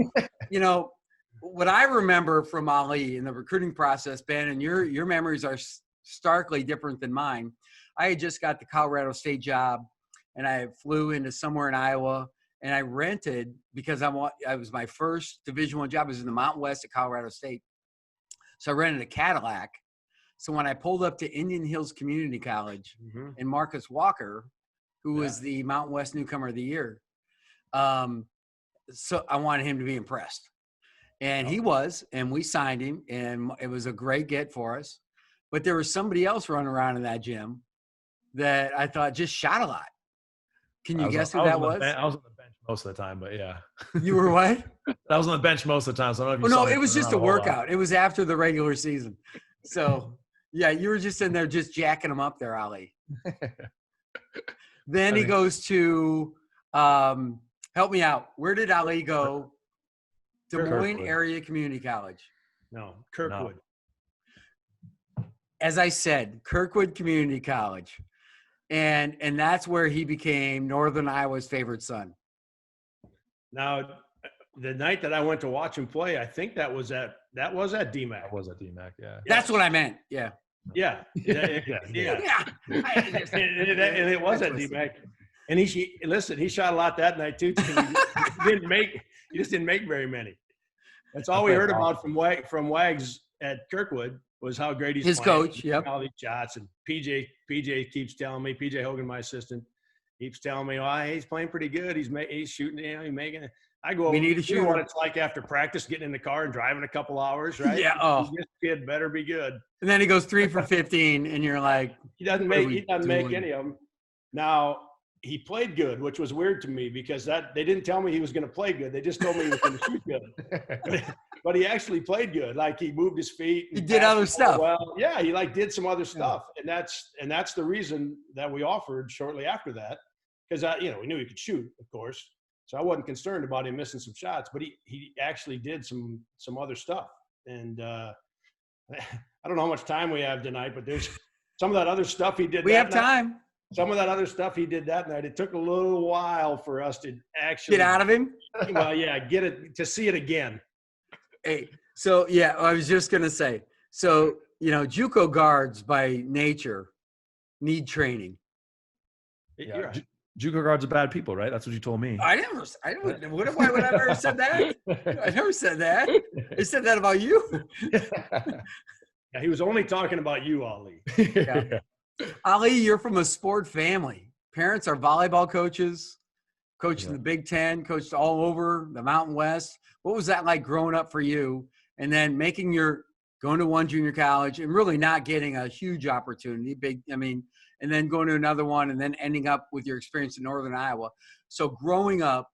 what I remember from Ali in the recruiting process, Ben, and your memories are starkly different than mine. I had just got the Colorado State job, and I flew into somewhere in Iowa, and I rented because I was my first Division I job. I was in the Mountain West at Colorado State, so I rented a Cadillac. So when I pulled up to Indian Hills Community College, and Marcus Walker, who was the Mountain West Newcomer of the Year, so I wanted him to be impressed. And he was, and we signed him, and it was a great get for us. But there was somebody else running around in that gym that I thought just shot a lot. Can you guess who that was? I was on the bench most of the time, but yeah. You were what? I was on the bench most of the time, so I don't know if you saw me. It was just a workout. It was after the regular season. So, yeah, you were just in there just jacking him up there, Ali. Then he goes to help me out. Where did Ali go? Des Moines Area Community College. No, Kirkwood. No. As I said, Kirkwood Community College. And that's where he became Northern Iowa's favorite son. Now, the night that I went to watch him play, I think that was at DMAC. That was at DMAC, yeah. That's what I meant, yeah. Yeah. And it was at DMAC. And he shot a lot that night too. He just didn't make very many. That's all we heard about from Wags at Kirkwood was how great his coach. Yep. All these shots, and PJ keeps telling me, PJ Hogan, my assistant, keeps telling me, oh, he's playing pretty good. He's shooting, he's making it. I go, we need to shoot. You know what it's like after practice, getting in the car and driving a couple hours, right? Yeah. Oh, this kid better be good. And then he goes 3 for 15, and you're like, he doesn't make any of them. Now he played good, which was weird to me because they didn't tell me he was going to play good. They just told me he was going to shoot good. But he actually played good. Like he moved his feet. He did other stuff. Well, yeah, he did some other stuff, and that's the reason that we offered shortly after that, because we knew he could shoot, of course. So I wasn't concerned about him missing some shots, but he actually did some other stuff. And I don't know how much time we have tonight, but there's some of that other stuff he did. We have time. Some of that other stuff he did that night. It took a little while for us to actually get out of him. Well, yeah, to see it again. Hey, so yeah, I was just gonna say. So JUCO guards by nature need training. Yeah. JUCO guards are bad people, right? That's what you told me. Why would I ever said that? I never said that. I said that about you. Yeah, he was only talking about you, Ali. Yeah. Ali, you're from a sport family. Parents are volleyball coaches, coached in the Big Ten, coached all over the Mountain West. What was that like growing up for you? And then going to one junior college and really not getting a huge opportunity, and then going to another one and then ending up with your experience in Northern Iowa. So growing up,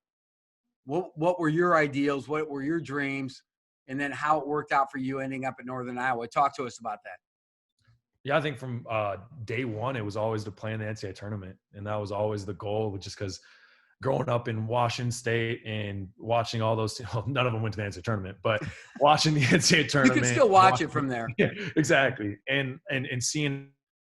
what were your ideals? What were your dreams? And then how it worked out for you ending up at Northern Iowa. Talk to us about that. Yeah, I think from day one, it was always to play in the NCAA tournament. And that was always the goal, just because growing up in Washington State and watching all those – well, none of them went to the NCAA tournament, but watching the NCAA tournament. You can still watch it from there. Yeah, exactly. And seeing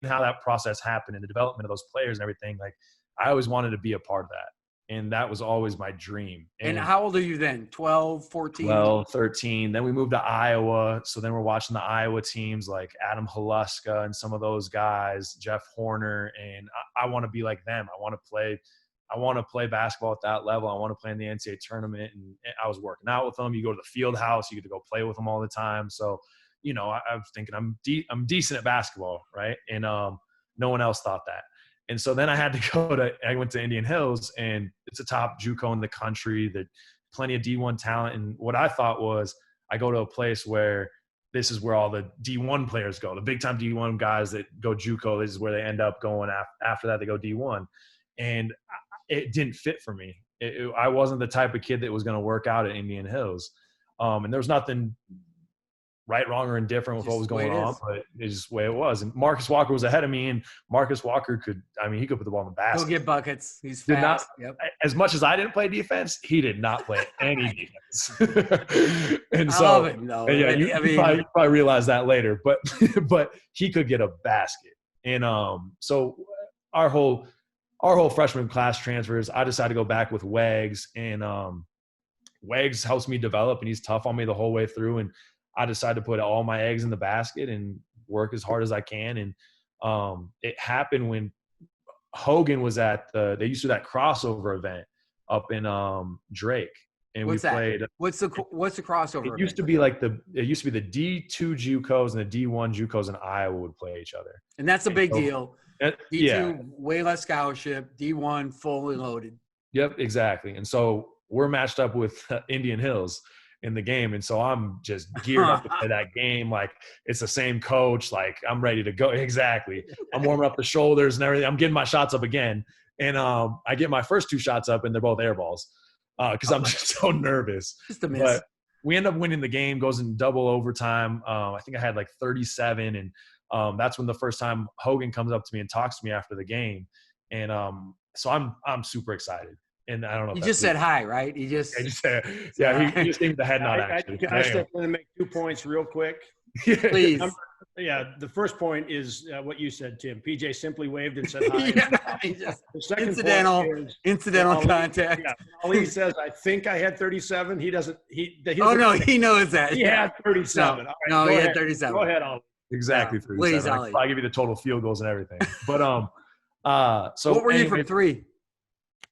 how that process happened and the development of those players and everything, like I always wanted to be a part of that. And that was always my dream. And how old are you then? 12, 14? 12, 13. Then we moved to Iowa. So then we're watching the Iowa teams like Adam Haluska and some of those guys, Jeff Horner. And I want to be like them. I want to play basketball at that level. I want to play in the NCAA tournament. And I was working out with them. You go to the field house, you get to go play with them all the time. So, I was thinking I'm decent at basketball, right? And no one else thought that. And so then I went to Indian Hills, and it's a top JUCO in the country, that plenty of D1 talent. And what I thought was, I go to a place where this is where all the D1 players go, the big time D1 guys that go JUCO. This is where they end up going after that, they go D1. And it didn't fit for me. I wasn't the type of kid that was going to work out at Indian Hills. And there was nothing right, wrong, or indifferent with what was going on, but it's just the way it was. And Marcus Walker was ahead of me, and Marcus Walker he could put the ball in the basket. He'll get buckets. He's fast. As much as I didn't play defense, he did not play any defense. And I love it, though. Yeah, you probably realize that later, but he could get a basket. And so our whole freshman class transfers, I decided to go back with Wags, and Wags helps me develop, and he's tough on me the whole way through. And I decided to put all my eggs in the basket and work as hard as I can. And it happened when Hogan was at they used to do that crossover event up in Drake. And What's we played. That? What's the crossover? It used to be the D2 JUCOs and the D1 JUCOs in Iowa would play each other. And that's a big deal. D2, yeah. way less scholarship. D1, fully loaded. Yep, exactly. And so we're matched up with Indian Hills in the game, and so I'm just geared up to play that game. Like, it's the same coach. Like, I'm ready to go. Exactly. I'm warming up the shoulders and everything. I'm getting my shots up again, and I get my first 2 shots up, and they're both air balls because I'm just so nervous. Just a miss. But we end up winning the game. Goes in double overtime. I think I had like 37, and that's when the first time Hogan comes up to me and talks to me after the game, and so I'm super excited. And I don't know. You just said hi, right? He just he just gave me the head nod, actually. Can I step in and make 2 points real quick? Please. The first point is what you said, Tim. PJ simply waved and said hi. The second incidental contact. Yeah, Ali says, I think I had 37. He doesn't. He knows that. He had 37. No, he had 37. Go ahead, Ali. Exactly. 37. Please, Ali. I'll give you the total field goals and everything. But so what were you from 3?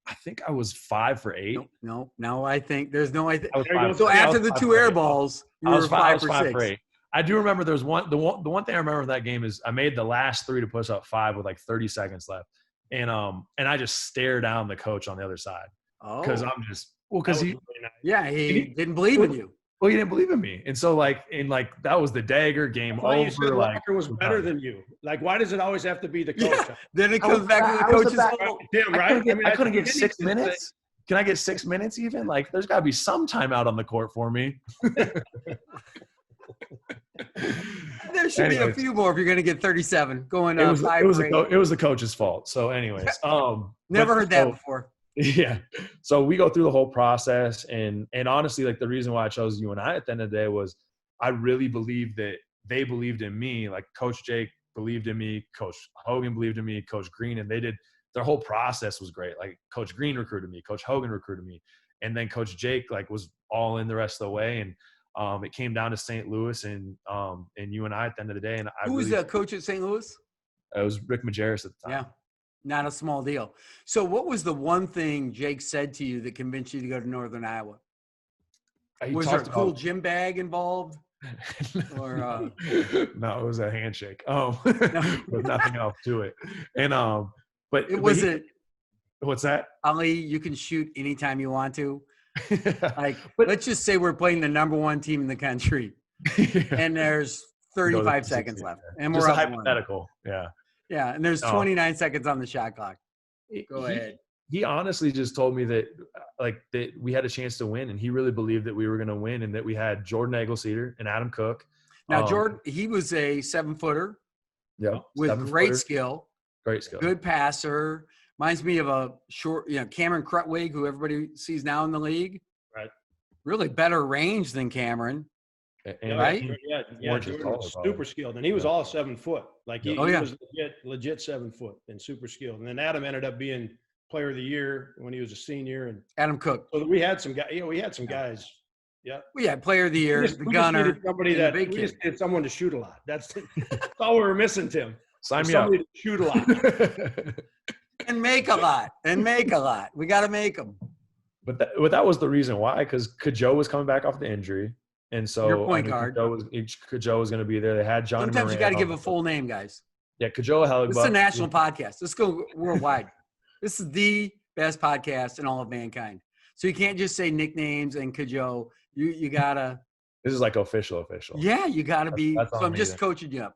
I think I was 5 for 8. No. Now I think there's no. I was There you 5 go. So I after was the 5 two for air 8. balls, you I were was 5 for 6. 8. I do remember there's the one thing I remember from that game is I made the last 3 to push up 5 with like 30 seconds left. And I just stare down the coach on the other side. Because Oh, I'm just because he Really nice. yeah, he didn't believe in you. well, he didn't believe in me. And so that was the dagger game Why you said over. Walker was better than you? Like, why does it always have to be the coach? Yeah. Then it comes back to the coach's fault. Tim, I right? couldn't get 6 minutes. minutes. Can I get 6 minutes even? Like, there's got to be some time out on the court for me. There should be a Anyways. few more if you're going to get 37 going It up was 5 for 8. it was the coach's fault. So, anyways, Never but- heard that so- before. Yeah. So we go through the whole process, and honestly, like the reason why I chose UNI at the end of the day was I really believed that they believed in me. Like Coach Jake believed in me, Coach Hogan believed in me, Coach Green, and their whole process was great. Like Coach Green recruited me, Coach Hogan recruited me, and then Coach Jake was all in the rest of the way. And it came down to St. Louis and UNI at the end of the day. And Who was the coach at St. Louis? It was Rick Majerus at the time. Yeah, not a small deal. So what was the one thing Jake said to you that convinced you to go to Northern Iowa? He Was there a talked cool about- gym bag involved? Or, no, it was a handshake. With nothing else to it. And but it but was he- it, What's that? Ali, you can shoot anytime you want to. Like, let's just say we're playing the number 1 team in the country, and there's 35 seconds left, and Just we're a up 1. hypothetical. Yeah. Yeah, and there's No. 29 seconds on the shot clock. Go ahead. He honestly just told me that that we had a chance to win, and he really believed that we were going to win, and that we had Jordan Eggleseder and Adam Cook. Now, Jordan, he was a 7-footer Yeah, with great skill, great skill, good passer. Reminds me of a short, Cameron Crutwig, who everybody sees now in the league. Right. Really better range than Cameron. And right? Yeah. Warren's Jordan was taller, super skilled, and he was all 7 foot. Like he Oh, yeah. was legit 7 foot and super skilled. And then Adam ended up being Player of the Year when he was a senior, and Adam Cook. so we had some guys. We had some guys. Yeah. We had Player of the Year, the We gunner. needed somebody and the that big we kid. just needed someone to shoot a lot. That's all we were missing, Tim. Sign me up. Somebody to shoot a lot. And make a lot. We got to make them. But that was the reason why, because Kajot was coming back off the injury, and so Your point guard. Kajot was going to be there. They had John. Sometimes you got to give a full name, guys. Yeah, Kajot Helligbuck. This is a national podcast. Let's go worldwide. This is the best podcast in all of mankind. So you can't just say nicknames and Kajot. You gotta. This is like official. Yeah, you gotta be. That's So I'm just amazing. coaching you up.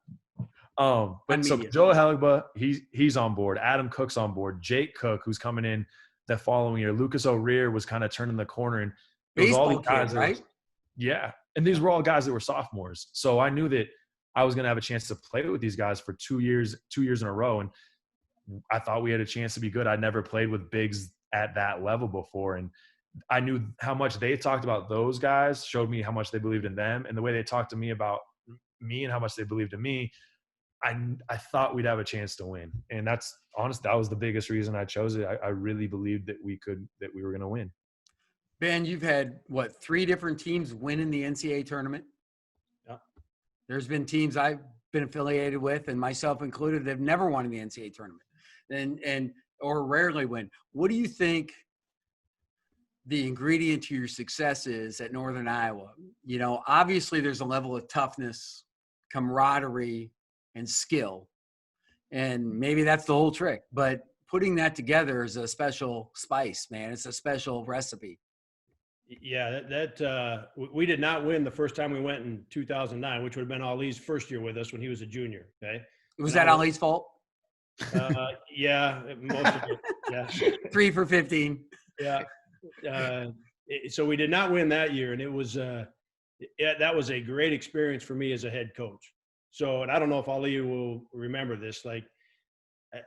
But so Immediate. Joe Helligbuck, he's on board. Adam Cook's on board. Jake Cook, who's coming in the following year. Lucas O'Rear was kind of turning the corner, and it was all Baseball these guys kid, that right? yeah, and these were all guys that were sophomores. So I knew that I was going to have a chance to play with these guys for 2 years in a row, and I thought we had a chance to be good. I'd never played with bigs at that level before, and I knew how much they talked about those guys, showed me how much they believed in them, and the way they talked to me about me and how much they believed in me. I thought we'd have a chance to win, and that's honest. That was the biggest reason I chose it. I really believed that we were going to win. Ben, you've had 3 different teams win in the NCAA tournament. Yeah. There's been teams I've been affiliated with, and myself included, that have never won in the NCAA tournament, and or rarely win. What do you think the ingredient to your success is at Northern Iowa? Obviously there's a level of toughness, camaraderie, and skill, and maybe that's the whole trick. But putting that together is a special spice, man. It's a special recipe. Yeah, we did not win the first time we went in 2009, which would have been Ali's first year with us when he was a junior. Okay. Was that Ali's fault? Yeah, most of it. Yeah. 3 for 15. Yeah. So we did not win that year, and it was that was a great experience for me as a head coach. So, and I don't know if Ali will remember this. Like,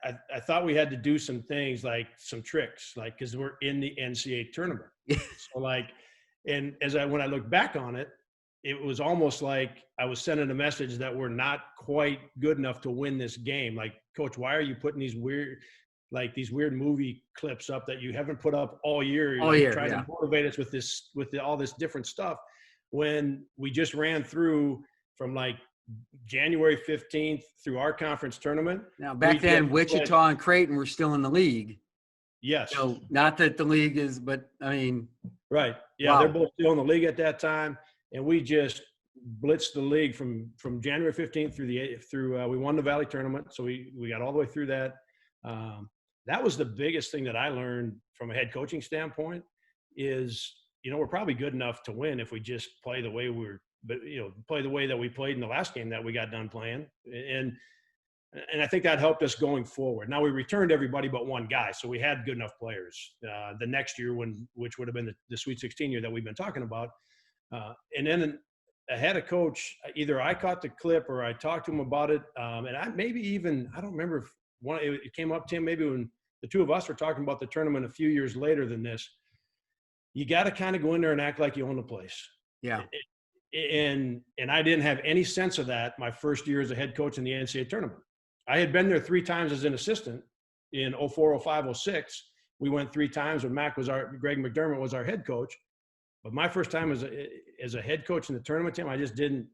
I thought we had to do some things, like some tricks, like, because we're in the NCAA tournament. So, like, and when I look back on it, it was almost like I was sending a message that we're not quite good enough to win this game. Like, Coach, why are you putting these weird movie clips up that you haven't put up all year? You're All year, trying yeah. to motivate us with all this different stuff, when we just ran through from like January 15th through our conference tournament. Now, back then, Wichita and Creighton were still in the league. Yes. Not that the league is, but I mean. Right. Yeah, Wow. they're both still in the league at that time, and we just blitzed the league from January 15th through we won the Valley tournament, so we got all the way through that. That was the biggest thing that I learned from a head coaching standpoint is, we're probably good enough to win if we just play the way play the way that we played in the last game that we got done playing, and I think that helped us going forward. Now we returned everybody but one guy, so we had good enough players the next year, which would have been the Sweet 16 year that we've been talking about. And then I had a coach. Either I caught the clip or I talked to him about it, and I don't remember if it came up, Tim, maybe when the two of us were talking about the tournament a few years later than this. You got to kind of go in there and act like you own the place. Yeah. And I didn't have any sense of that my first year as a head coach in the NCAA tournament. I had been there 3 times as an assistant in 04, 05, 06. We went 3 times when Greg McDermott was our head coach. But my first time as a head coach in the tournament, Tim, I didn't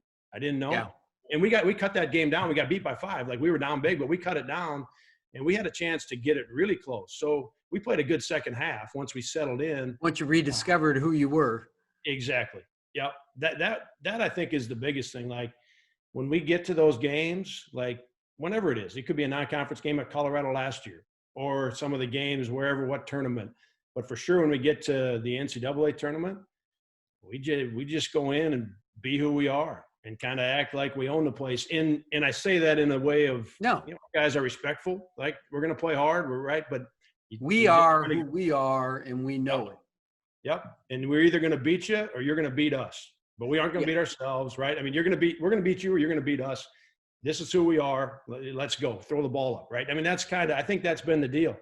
know. Yeah. And we cut that game down. We got beat by 5. Like, we were down big, but we cut it down, and we had a chance to get it really close. So we played a good second half once we settled in. Once you rediscovered who you were. Exactly. Yeah. That I think is the biggest thing. Like, when we get to those games, like, whenever it is, it could be a non-conference game at Colorado last year or some of the games what tournament. But for sure, when we get to the NCAA tournament, we just go in and be who we are and kind of act like we own the place. And I say that in a way of, guys are respectful. Like, we're going to play hard. We're right. But we are who we are, and we know it. Yep. And we're either going to beat you or you're going to beat us. But we aren't going to beat ourselves, right? I mean, we're going to beat you or you're going to beat us. This is who we are. Let's go. Throw the ball up, right? I mean, I think that's been the deal.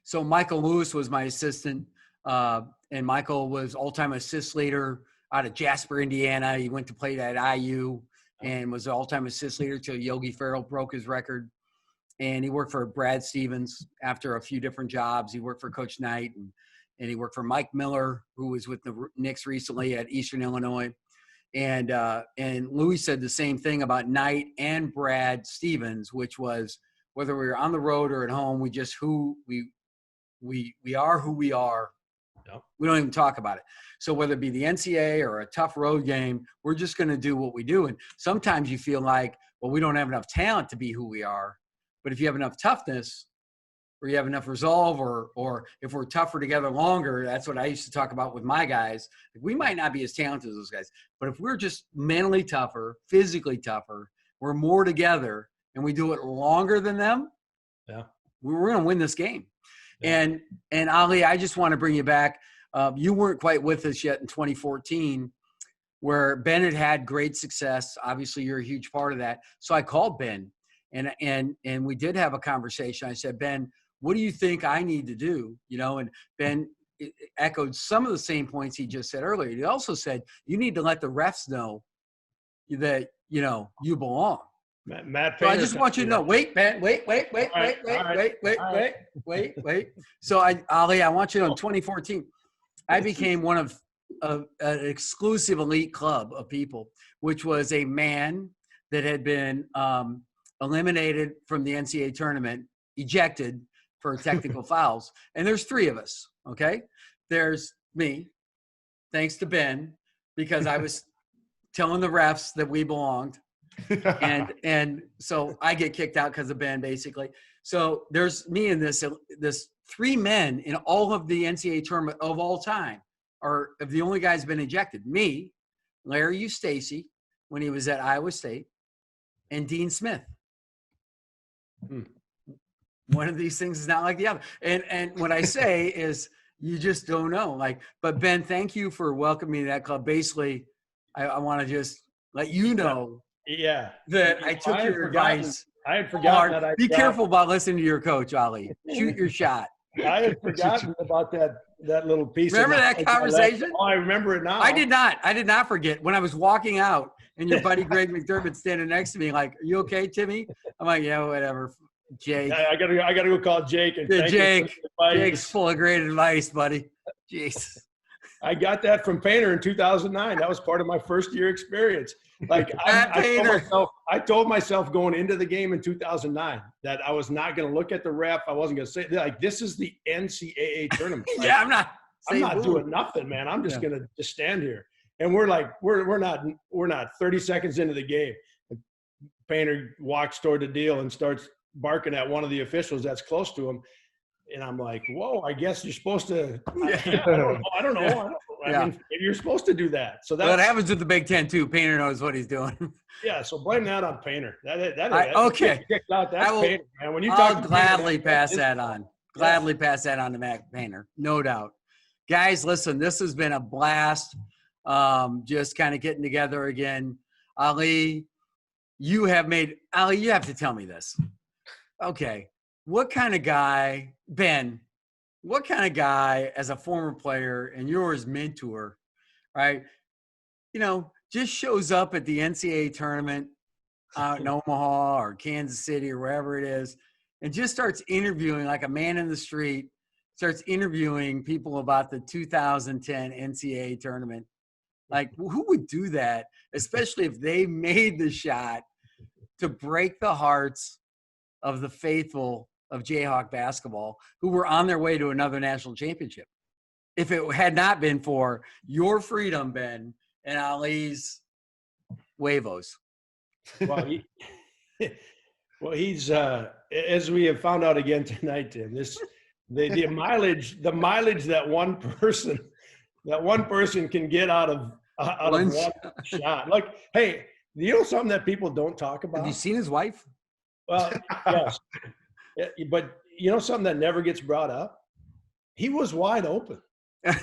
So Michael Lewis was my assistant, and Michael was all-time assist leader out of Jasper, Indiana. He went to play at IU and was the all-time assist leader till Yogi Ferrell broke his record. And he worked for Brad Stevens after a few different jobs. He worked for Coach Knight, and he worked for Mike Miller, who was with the Knicks recently at Eastern Illinois. And Louis said the same thing about Knight and Brad Stevens, which was whether we were on the road or at home, we just we are who we are. Yep. We don't even talk about it. So whether it be the NCAA or a tough road game, we're just going to do what we do. And sometimes you feel like, well, we don't have enough talent to be who we are. But if you have enough toughness, or you have enough resolve, or if we're tougher together longer, that's what I used to talk about with my guys. We might not be as talented as those guys, but if we're just mentally tougher, physically tougher, we're more together, and we do it longer than them, we're going to win this game. Yeah. And Ali, I just want to bring you back. You weren't quite with us yet in 2014, where Ben had great success. Obviously, you're a huge part of that. So I called Ben, and we did have a conversation. I said, Ben, what do you think I need to do? And Ben echoed some of the same points he just said earlier. He also said, you need to let the refs know that, you belong. Matt so I just want you to know, wait, Ben, wait. So Ali, I want you to know in 2014, I became one of an exclusive elite club of people, which was a man that had been eliminated from the NCAA tournament, ejected for technical fouls. And there's 3 of us, okay? There's me, thanks to Ben, because I was telling the refs that we belonged. and so I get kicked out because of Ben, basically. So there's me and this 3 men in all of the NCAA tournament of all time are the only guys been ejected. Me, Larry Eustace, when he was at Iowa State, and Dean Smith. One of these things is not like the other. And what I say is you just don't know. But Ben, thank you for welcoming me to that club. Basically, I want to just let you know that I took your advice. I had forgotten that. Be careful about listening to your coach, Ali. Shoot your shot. I had forgotten about that little piece. Remember that conversation? I remember it now. I did not forget. When I was walking out and your buddy Greg McDermott standing next to me, like, are you okay, Timmy? I'm like, yeah, whatever. Jake. I gotta go call Jake. And Jake's full of great advice, buddy. Jeez. I got that from Painter in 2009. That was part of my first year experience. Like Painter. I told myself going into the game in 2009 that I was not going to look at the ref. I wasn't going to say like, this is the NCAA tournament. Like, Yeah, I'm not doing nothing, man. I'm just going to just stand here. And we're not 30 seconds into the game. Painter walks toward the deal and starts barking at one of the officials that's close to him. And I'm like, whoa, I guess you're supposed to. I don't know. I mean, you're supposed to do that. So that happens with the Big Ten too. Painter knows what he's doing. Yeah, so blame that on Painter. Okay. That's Painter, man. When you I'll talk gladly pass that on. Gladly pass that on to Matt Painter, no doubt. Guys, listen, this has been a blast. Just kind of getting together again. Ali, you have to tell me this. Okay. What kind of guy, Ben, as a former player and you're his mentor, right? Just shows up at the NCAA tournament out in Omaha or Kansas City or wherever it is and just starts interviewing like a man in the street, starts interviewing people about the 2010 NCAA tournament. Like, who would do that, especially if they made the shot to break the hearts of the faithful of Jayhawk basketball who were on their way to another national championship? If it had not been for your freedom, Ben, and Ali's huevos. Well, he's as we have found out again tonight, Tim. The mileage that one person can get out of one shot. Like, hey, you know something that people don't talk about? Have you seen his wife? Well, yes. But you know something that never gets brought up? He was wide open. For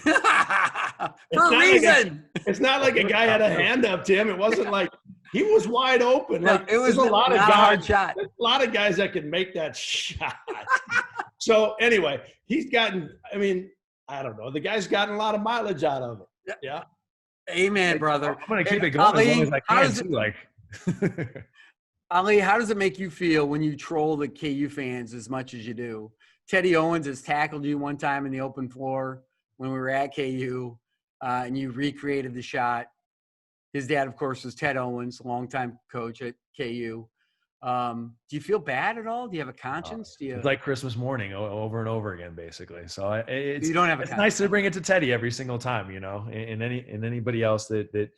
a reason. It's not like a guy had a hand up, Tim. It wasn't like he was wide open. No, like it was a lot of not guys, a hard shot. There's a lot of guys that can make that shot. So anyway, he's gotten. I mean, I don't know. The guy's gotten a lot of mileage out of it. Yeah. Amen, brother. I'm gonna keep it going as long as I can too. Like, Ali, how does it make you feel when you troll the KU fans as much as you do? Teddy Owens has tackled you one time in the open floor when we were at KU, and you recreated the shot. His dad, of course, was Ted Owens, longtime coach at KU. Do you feel bad at all? Do you have a conscience? It's like Christmas morning over and over again, basically. So you don't have a it's nice to bring it to Teddy every single time, and anybody else that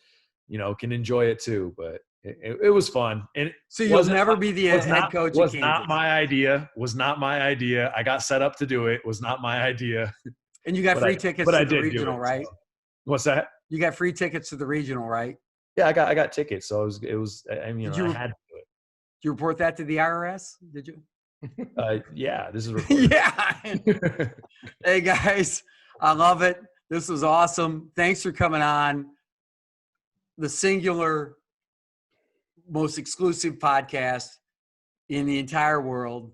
can enjoy it too. But it was fun. And so you'll never be the head coach. Was not my idea. Was not my idea. I got set up to do it. Was not my idea. And you got free tickets to the regional, right? So. What's that? You got free tickets to the regional, right? Yeah, I got tickets. So it was. I mean, I had to do it. Did you report that to the IRS? Did you? Yeah, this is recorded. Yeah. Hey guys, I love it. This was awesome. Thanks for coming on. The singular, most exclusive podcast in the entire world.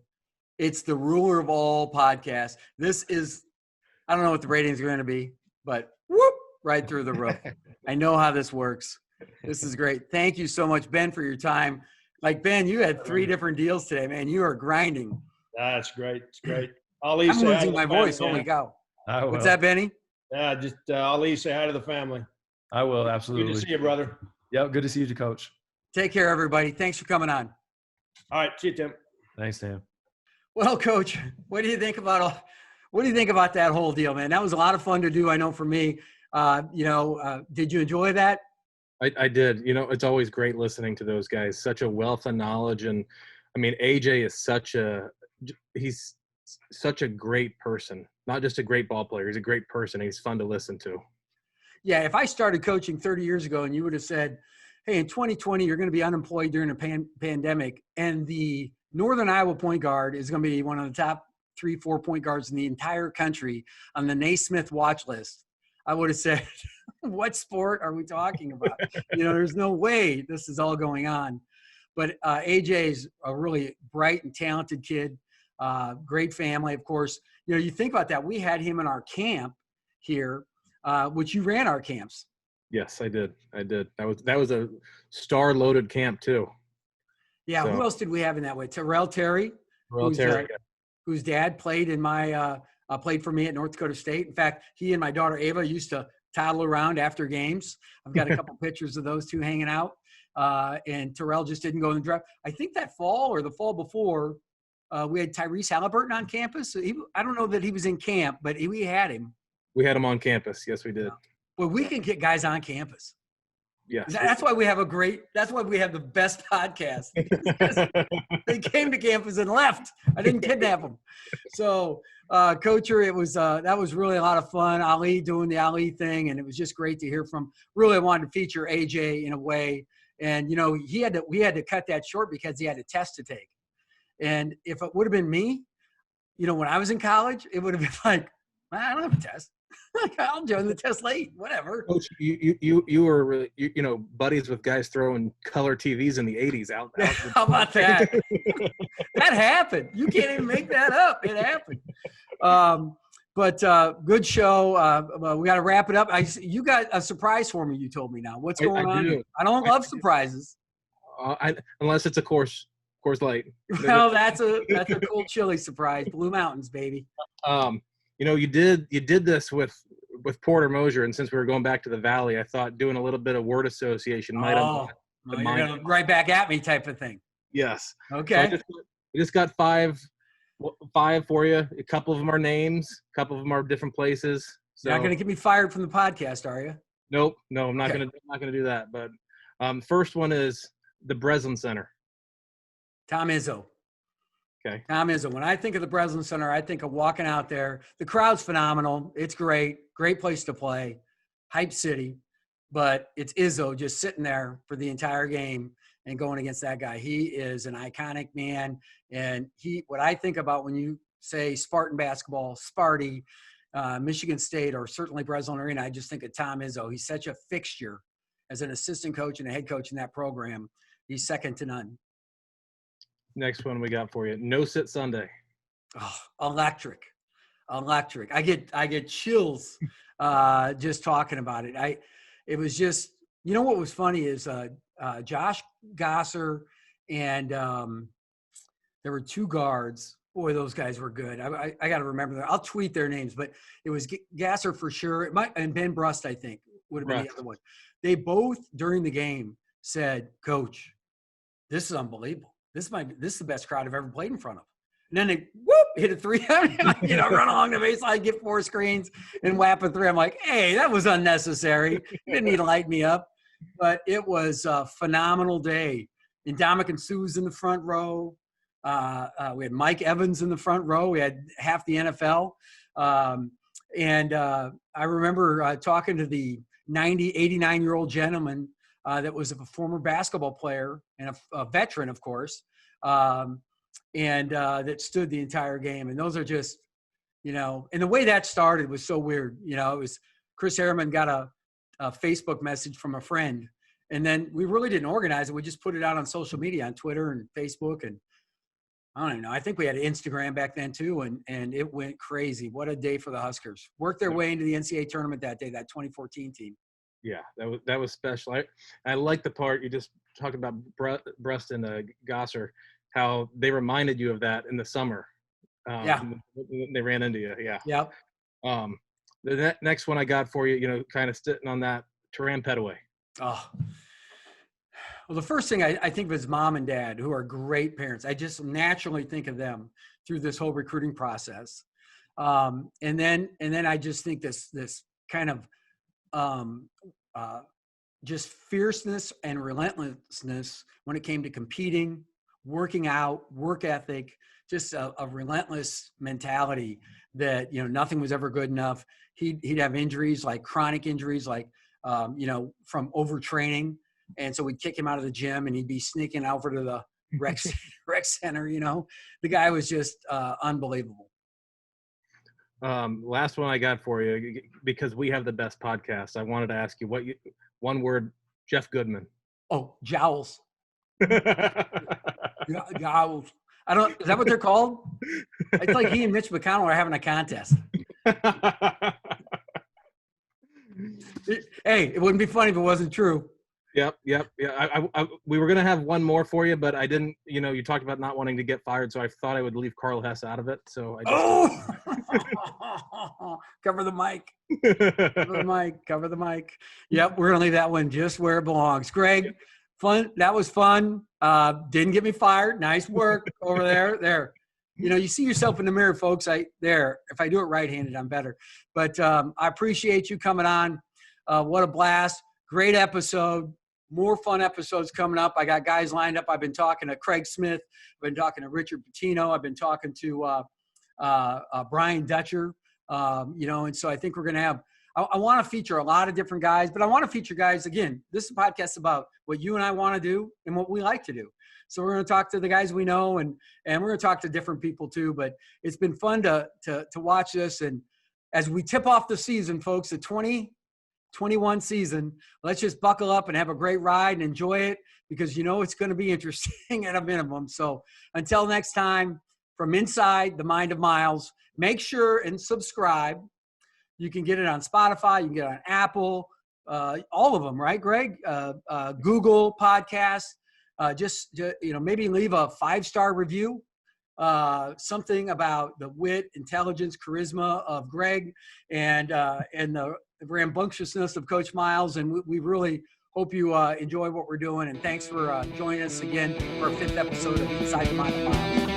It's the ruler of all podcasts. This is, I don't know what the ratings are going to be, but whoop, right through the roof. I know how this works. This is great. Thank you so much, Ben, for your time. Like, Ben, you had 3 different deals today, man. You are grinding. That's great. It's great. I'm losing my voice. Holy cow. What's that, Benny? Yeah, just Ali, say hi to the family. I will, absolutely. Good to see you, brother. Yeah, good to see you, Coach. Take care, everybody. Thanks for coming on. All right, see you, Tim. Thanks, Tim. Well, Coach, what do you think about that whole deal, man? That was a lot of fun to do, I know, for me. Did you enjoy that? I did. It's always great listening to those guys. Such a wealth of knowledge. And, I mean, AJ is he's such a great person. Not just a great ball player. He's a great person. He's fun to listen to. Yeah, if I started coaching 30 years ago and you would have said, hey, in 2020, you're going to be unemployed during a pandemic, and the Northern Iowa point guard is going to be one of the top 3-4 point guards in the entire country on the Naismith watch list, I would have said, what sport are we talking about? There's no way this is all going on. But AJ's a really bright and talented kid, great family, of course. You think about that. We had him in our camp here, which you ran our camps. Yes, I did. That was a star-loaded camp too. Yeah. So, who else did we have in that way? Terrell Terry, whose dad played in my played for me at North Dakota State. In fact, he and my daughter Ava used to toddle around after games. I've got a couple pictures of those two hanging out. and Terrell just didn't go in the draft. I think that fall or the fall before, we had Tyrese Halliburton on campus. So I don't know that he was in camp, but we had him. We had him on campus. Yes, we did. Well, we can get guys on campus. Yes. That's why we have that's why we have the best podcast. They came to campus and left. I didn't kidnap them. So, Coacher, that was really a lot of fun. Ali doing the Ali thing, and it was just great to hear from. Really wanted to feature AJ in a way, and we had to cut that short because he had a test to take. And if it would have been me, when I was in college, it would have been like, I don't have a test. I'll join the test late, whatever. Coach, you were really, buddies with guys throwing color TVs in the 80s out. How about that? That happened. You can't even make that up. It happened. But good show. We got to wrap it up. You got a surprise for me. You told me now. What's going on? Do. I don't love surprises. Unless it's a Coors Light. Well, that's a cool chili surprise. Blue Mountains, baby. You did this with Porter Mosier, and since we were going back to the Valley, I thought doing a little bit of word association might have. You're gonna right back at me type of thing. Yes. Okay. So I just got five for you. A couple of them are names. A couple of them are different places. So, you're not gonna get me fired from the podcast, are you? Nope. No, I'm not gonna do that. But first one is the Breslin Center. Tom Izzo. Okay. Tom Izzo. When I think of the Breslin Center, I think of walking out there. The crowd's phenomenal. It's great. Great place to play. Hype city. But it's Izzo just sitting there for the entire game and going against that guy. He is an iconic man. And what I think about when you say Spartan basketball, Sparty, Michigan State, or certainly Breslin Arena, I just think of Tom Izzo. He's such a fixture as an assistant coach and a head coach in that program. He's second to none. Next one we got for you. No Sit Sunday. Oh, electric. I get chills just talking about it. It was just, what was funny is Josh Gosser and there were two guards. Boy, those guys were good. I got to remember that. I'll tweet their names, but it was Gasser for sure. And Ben Brust, I think, would have been the other one. They both during the game said, "Coach, this is unbelievable. This is the best crowd I've ever played in front of." And then they hit a three, run along the baseline, get 4 screens, and whap a three. I'm like, hey, that was unnecessary. You didn't need to light me up. But it was a phenomenal day. And Dominic and Sue's in the front row. We had Mike Evans in the front row. We had half the NFL. And I remember talking to the 89-year-old gentleman that was a former basketball player and a veteran, of course, and that stood the entire game. And those are just, and the way that started was so weird. It was Chris Harriman got a Facebook message from a friend, and then we really didn't organize it. We just put it out on social media, on Twitter and Facebook, and I don't even know. I think we had Instagram back then too, and it went crazy. What a day for the Huskers. Worked their way into the NCAA tournament that day, that 2014 team. Yeah, that was special. I like the part you just talked about Brust and Gosser, how they reminded you of that in the summer. They ran into you. Yeah. Yep. The next one I got for you, kind of sitting on that, Teran Petaway. Oh. Well, the first thing I think of is mom and dad, who are great parents. I just naturally think of them through this whole recruiting process. And then I just think this kind of just fierceness and relentlessness when it came to competing, working out, work ethic, just a relentless mentality that, nothing was ever good enough. He'd have injuries, like chronic injuries, like, from overtraining. And so we'd kick him out of the gym and he'd be sneaking over to the rec center, The guy was just unbelievable. Last one I got for you, because we have the best podcast. I wanted to ask you one word, Jeff Goodman. Oh, jowls. Jowls. Is that what they're called? It's like he and Mitch McConnell are having a contest. Hey, it wouldn't be funny if it wasn't true. Yep. Yeah. We were going to have one more for you, but I didn't, you talked about not wanting to get fired. So I thought I would leave Carl Hess out of it. So I just cover the mic. Cover the mic. Yep. We're going to leave that one just where it belongs. Greg, Fun. That was fun. Didn't get me fired. Nice work over there. There. You see yourself in the mirror, folks. If I do it right-handed, I'm better. But I appreciate you coming on. What a blast. Great episode. More fun episodes coming up. I got guys lined up. I've been talking to Craig Smith. I've been talking to Richard Pitino. I've been talking to Brian Dutcher. And so I think we're going to have – I want to feature a lot of different guys, but I want to feature guys – again, this is a podcast about what you and I want to do and what we like to do. So we're going to talk to the guys we know, and we're going to talk to different people too. But it's been fun to watch this. And as we tip off the season, folks, the 2021 season, let's just buckle up and have a great ride and enjoy it, because it's going to be interesting at a minimum. So until next time, from inside the mind of Miles, make sure and subscribe. You can get it on Spotify. You can get it on Apple, all of them, right, Greg? Google Podcasts. Maybe leave a 5-star review. Something about the wit, intelligence, charisma of Greg, and the rambunctiousness of Coach Miles. And we really hope you enjoy what we're doing. And thanks for joining us again for our 5th episode of Inside the Mind of Miles.